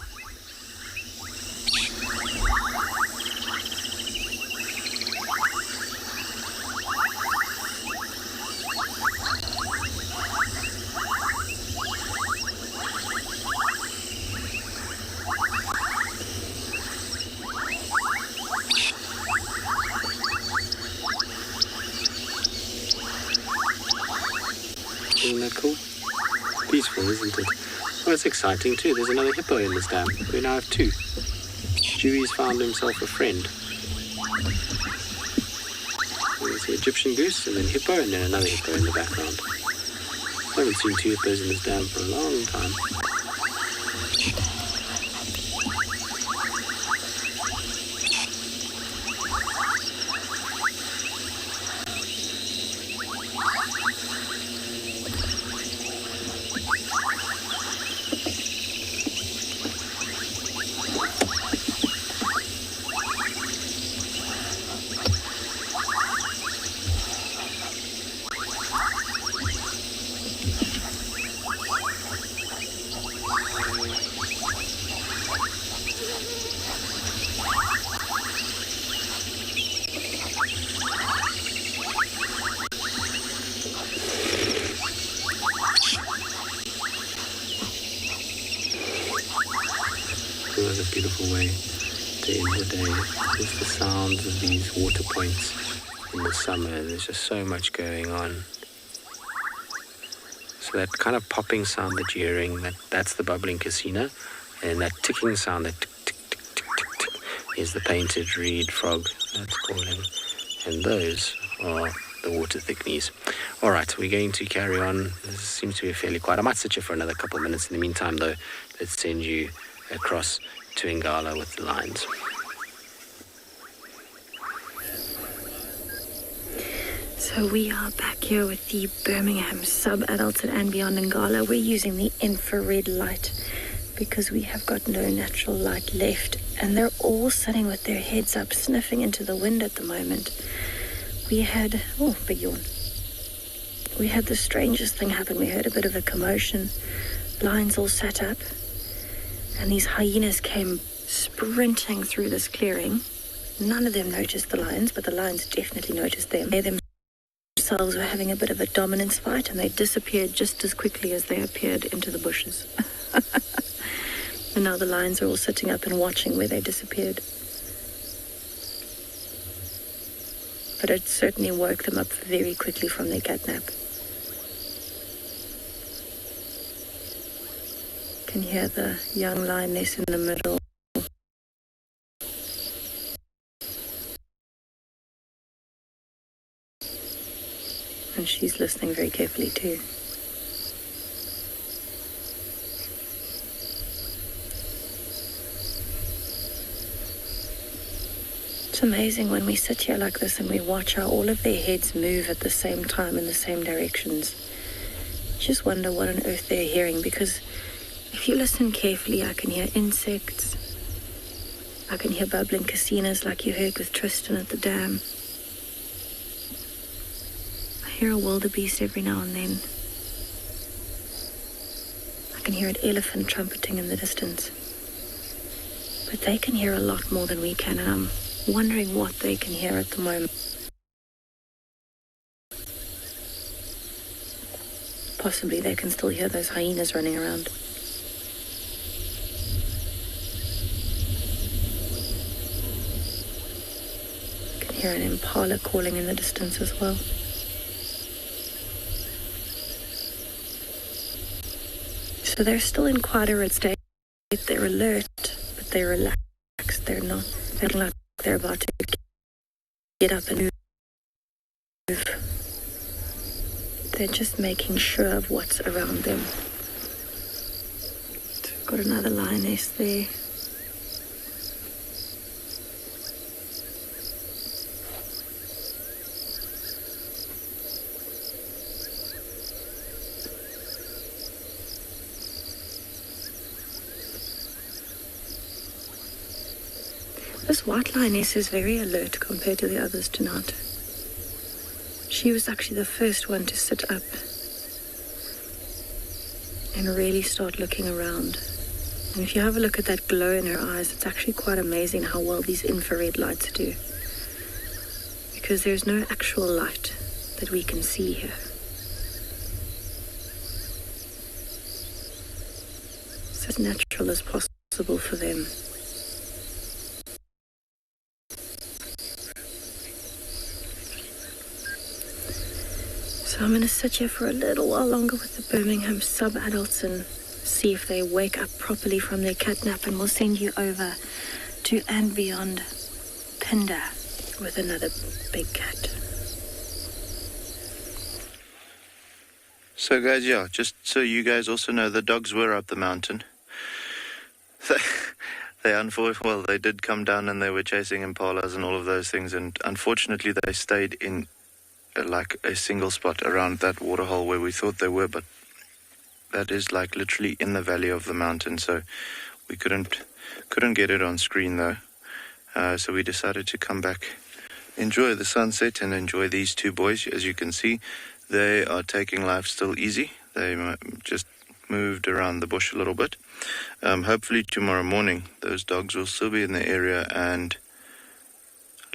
Isn't that cool? Peaceful, isn't it? Well, it's exciting too. There's another hippo in this dam. We now have two. Dewey's found himself a friend. There's the Egyptian goose, and then hippo, and then another hippo in the background. I haven't seen two hippos in this dam for a long time. Another beautiful way to end the day. Just the sounds of these water points in the summer. There's just so much going on. So that kind of popping sound that you're hearing, that's the bubbling casino, and that ticking sound, that tick, tick, tick, tick, tick, tick, is the painted reed frog that's calling. And those are the water thickneys. All right, we're going to carry on. This seems to be fairly quiet. I might sit here for another couple of minutes. In the meantime, though, let's send you across to Ngala with the lions. So we are back here with the Birmingham sub-adults at andBeyond Ngala. We're using the infrared light because we have got no natural light left, and they're all sitting with their heads up, sniffing into the wind at the moment. We had, big yawn. We had the strangest thing happen. We heard a bit of a commotion. Lions all sat up, and these hyenas came sprinting through this clearing. None of them noticed the lions, but the lions definitely noticed them. They themselves were having a bit of a dominance fight, and they disappeared just as quickly as they appeared into the bushes. And now the lions are all sitting up and watching where they disappeared. But it certainly woke them up very quickly from their catnap. Can hear the young lioness in the middle. and she's listening very carefully too. It's amazing when we sit here like this and we watch how all of their heads move at the same time in the same directions. You just wonder what on earth they're hearing, because if you listen carefully, I can hear insects. I can hear bubbling casinos like you heard with Tristan at the dam. I hear a wildebeest every now and then. I can hear an elephant trumpeting in the distance. But they can hear a lot more than we can, and I'm wondering what they can hear at the moment. Possibly they can still hear those hyenas running around. I can hear an impala calling in the distance as well. So they're still in quite a red state. They're alert, but they're relaxed. They're not feeling like they're about to get up and move. They're just making sure of what's around them. We've got another lioness there. This white lioness is very alert compared to the others tonight. She was actually the first one to sit up and really start looking around. And if you have a look at that glow in her eyes, it's actually quite amazing how well these infrared lights do. Because there's no actual light that we can see here. It's as natural as possible for them. So I'm going to sit here for a little while longer with the Birmingham sub-adults and see if they wake up properly from their catnap, and we'll send you over to andBeyond, Phinda, with another big cat. So guys, yeah, just so you guys also know, the dogs were up the mountain. They did come down and they were chasing impalas and all of those things, and unfortunately they stayed in like a single spot around that waterhole where we thought they were, but that is like literally in the valley of the mountain, so we couldn't get it on screen though. So we decided to come back, enjoy the sunset and enjoy these two boys. As you can see, they are taking life still easy. They just moved around the bush a little bit. Hopefully tomorrow morning those dogs will still be in the area and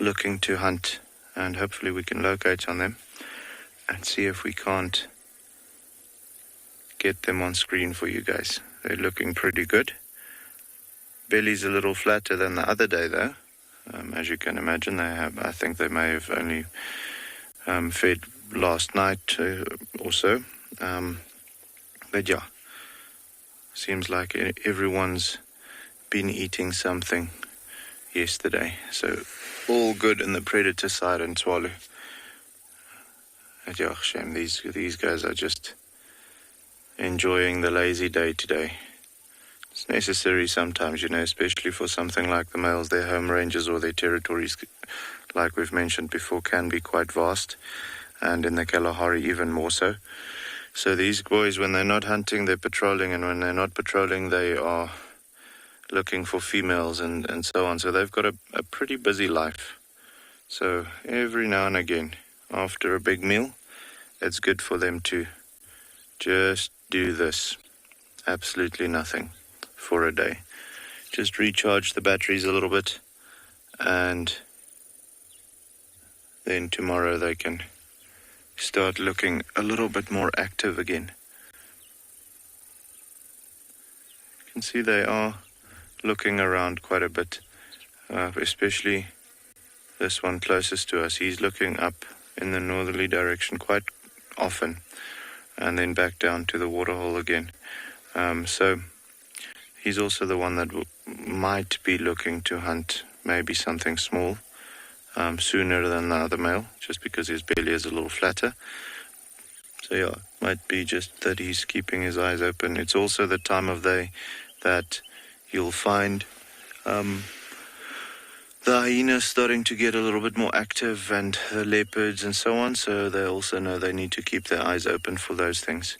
looking to hunt, and hopefully we can locate on them and see if we can't get them on screen for you guys. They're looking pretty good. Belly's a little flatter than the other day though. As you can imagine, I think they may have only fed last night or so. But yeah, seems like everyone's been eating something yesterday. So all good in the predator side in Tswalu. Yeah, shame. These guys are just enjoying the lazy day today. It's necessary sometimes, especially for something like the males. Their home ranges or their territories, like we've mentioned before, can be quite vast, and in the Kalahari even more so. So these boys, when they're not hunting, they're patrolling, and when they're not patrolling, they are looking for females and so on. So they've got a pretty busy life. So every now and again, after a big meal, it's good for them to just do this. Absolutely nothing for a day. Just recharge the batteries a little bit, and then tomorrow they can start looking a little bit more active again. You can see they are looking around quite a bit, especially this one closest to us. He's looking up in the northerly direction quite often, and then back down to the waterhole again. So he's also the one that might be looking to hunt maybe something small sooner than the other male, just because his belly is a little flatter. So yeah, might be just that he's keeping his eyes open. It's also the time of day that you'll find the hyenas starting to get a little bit more active, and the leopards and so on, so they also know they need to keep their eyes open for those things,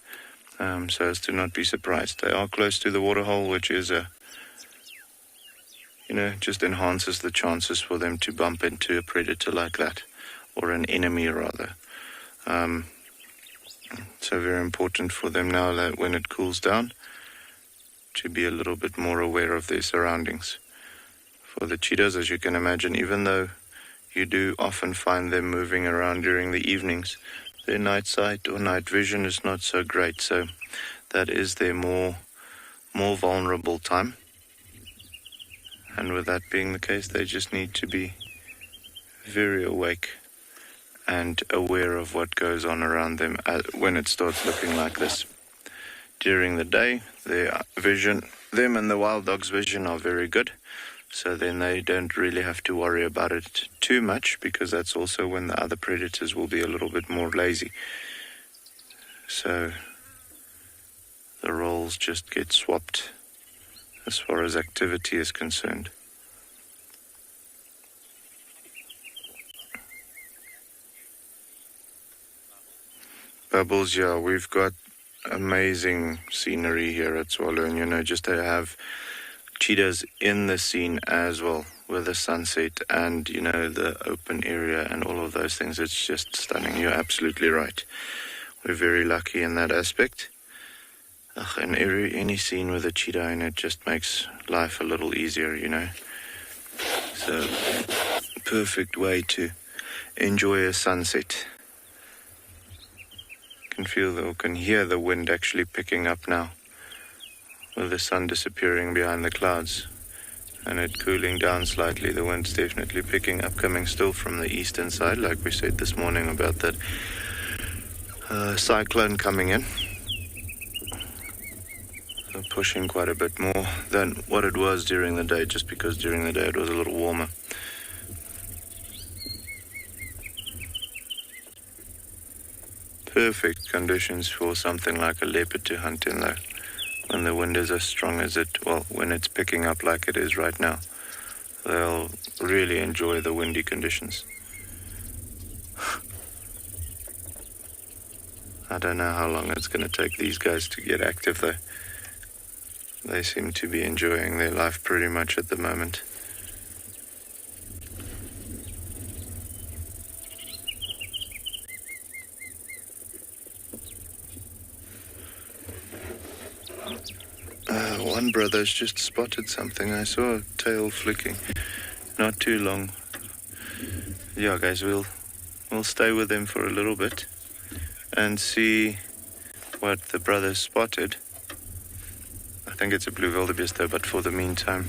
so as to not be surprised. They are close to the waterhole, which is just enhances the chances for them to bump into a predator like that, or an enemy rather. So very important for them now that when it cools down to be a little bit more aware of their surroundings. For the cheetahs, as you can imagine, even though you do often find them moving around during the evenings, their night sight or night vision is not so great, so that is their more vulnerable time. And with that being the case, they just need to be very awake and aware of what goes on around them when it starts looking like this. During the day, their vision, them and the wild dog's vision are very good, so then they don't really have to worry about it too much, because that's also when the other predators will be a little bit more lazy. So the roles just get swapped as far as activity is concerned. Bubbles, yeah, we've got amazing scenery here at Tswalu, and just to have cheetahs in the scene as well, with the sunset and the open area and all of those things, it's just stunning. You're absolutely right. We're very lucky in that aspect. And any scene with a cheetah in it just makes life a little easier, So, perfect way to enjoy a sunset. Can hear the wind actually picking up now, with the sun disappearing behind the clouds and it cooling down slightly. The wind's definitely picking up, coming still from the eastern side, like we said this morning about that cyclone coming in. So pushing quite a bit more than what it was during the day, just because during the day it was a little warmer. Perfect conditions for something like a leopard to hunt in, though, when the wind is as strong as when it's picking up like it is right now. They'll really enjoy the windy conditions. I don't know how long it's going to take these guys to get active, though. They seem to be enjoying their life pretty much at the moment. One brother's just spotted something. I saw a tail flicking. Not too long. Yeah, guys, we'll stay with him for a little bit and see what the brother spotted. I think it's a blue wildebeest though, but for the meantime,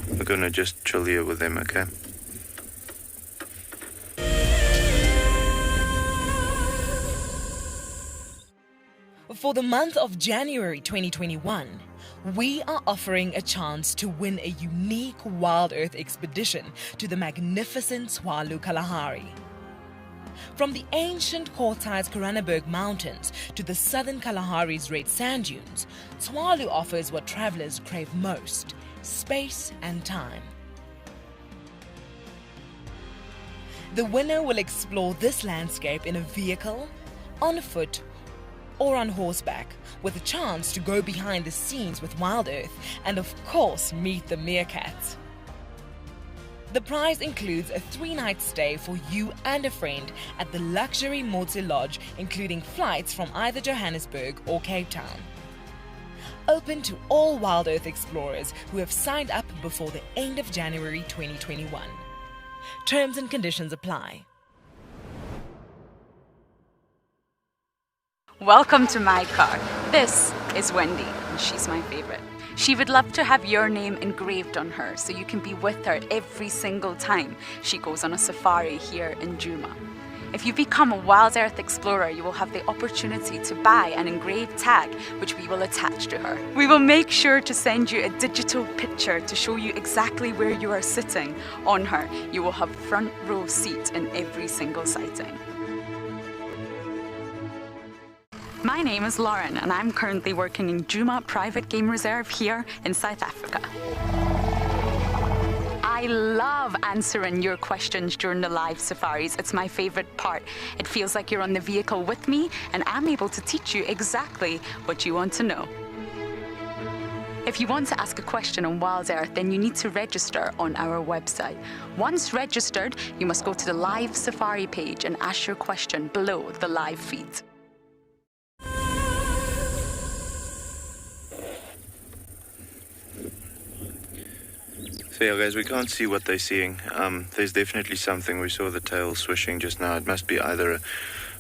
we're gonna just chill here with him, okay? For the month of January 2021, we are offering a chance to win a unique WildEarth expedition to the magnificent Tswalu Kalahari. From the ancient Kortai's Koranenberg Mountains to the southern Kalahari's red sand dunes, Tswalu offers what travelers crave most: space and time. The winner will explore this landscape in a vehicle, on foot, or on horseback, with a chance to go behind the scenes with WildEarth and of course meet the meerkats. The prize includes a 3-night stay for you and a friend at the luxury Motse Lodge, including flights from either Johannesburg or Cape Town. Open to all WildEarth explorers who have signed up before the end of January 2021. Terms and conditions apply. Welcome to my car. This is Wendy, and she's my favorite. She would love to have your name engraved on her so you can be with her every single time she goes on a safari here in Djuma. If you become a WildEarth explorer, you will have the opportunity to buy an engraved tag which we will attach to her. We will make sure to send you a digital picture to show you exactly where you are sitting on her. You will have front row seat in every single sighting. My name is Lauren, and I'm currently working in Djuma Private Game Reserve here in South Africa. I love answering your questions during the live safaris. It's my favorite part. It feels like you're on the vehicle with me, and I'm able to teach you exactly what you want to know. If you want to ask a question on WildEarth, then you need to register on our website. Once registered, you must go to the live safari page and ask your question below the live feed. So yeah, guys, we can't see what they're seeing. There's definitely something. We saw the tail swishing just now. It must be either a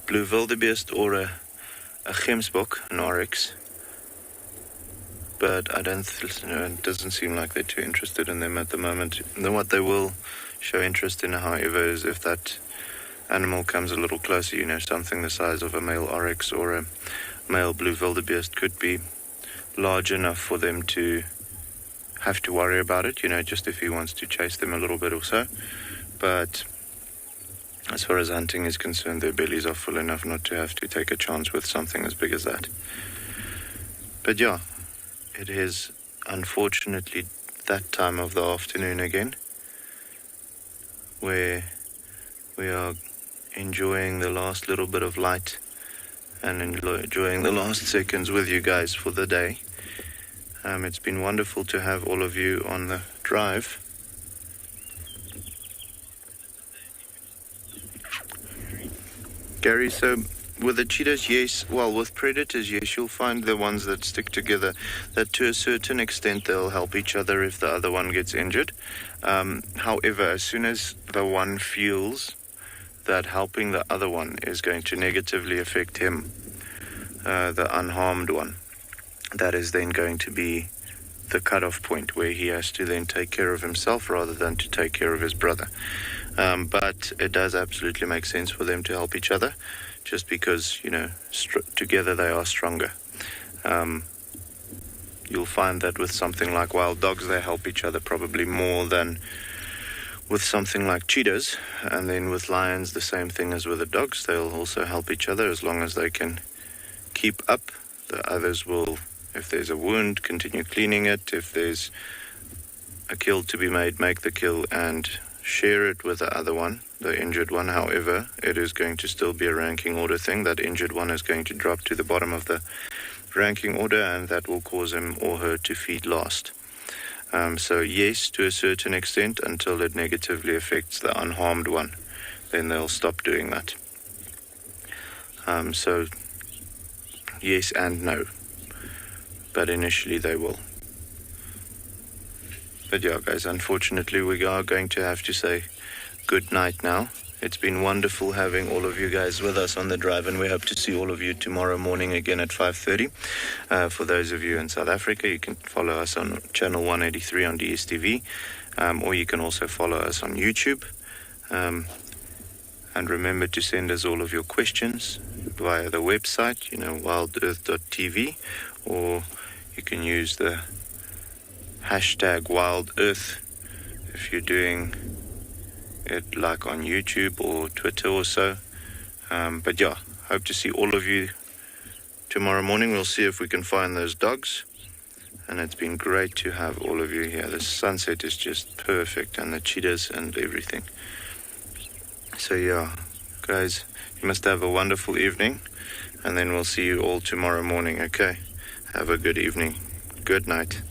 blue wildebeest or a gemsbok, an oryx. But I don't, it doesn't seem like they're too interested in them at the moment. Then what they will show interest in, however, is if that animal comes a little closer, you know, something the size of a male oryx or a male blue wildebeest could be large enough for them to have to worry about it, you know, just if he wants to chase them a little bit or so. But as far as hunting is concerned, their bellies are full enough not to have to take a chance with something as big as that. But yeah, it is unfortunately that time of the afternoon again where we are enjoying the last little bit of light and enjoying the last seconds with you guys for the day. It's been wonderful to have all of you on the drive. Gary, so with the cheetahs, yes. Well, with predators, yes, you'll find the ones that stick together, that to a certain extent they'll help each other if the other one gets injured. However, as soon as the one feels that helping the other one is going to negatively affect him, the unharmed one, that is then going to be the cutoff point where he has to then take care of himself rather than to take care of his brother. But it does absolutely make sense for them to help each other, just because, you know, together they are stronger. You'll find that with something like wild dogs, they help each other probably more than with something like cheetahs. And then with lions, the same thing as with the dogs. They'll also help each other as long as they can keep up. The others will, if there's a wound, continue cleaning it. If there's a kill to be made, make the kill and share it with the other one, the injured one. However, it is going to still be a ranking order thing. That injured one is going to drop to the bottom of the ranking order, and that will cause him or her to feed last. So yes, to a certain extent, until it negatively affects the unharmed one. Then they'll stop doing that. So yes and no. But initially they will. But yeah, guys, unfortunately we are going to have to say good night now. It's been wonderful having all of you guys with us on the drive, and we hope to see all of you tomorrow morning again at 5:30. For those of you in South Africa, you can follow us on channel 183 on DSTV, or you can also follow us on YouTube. And remember to send us all of your questions via the website, you know, WildEarth.tv, or you can use the hashtag WildEarth if you're doing it like on YouTube or Twitter or so. But yeah, hope to see all of you tomorrow morning. We'll see if we can find those dogs. And it's been great to have all of you here. The sunset is just perfect, and the cheetahs and everything. So yeah, guys, you must have a wonderful evening, and then we'll see you all tomorrow morning, okay? Have a good evening. Good night.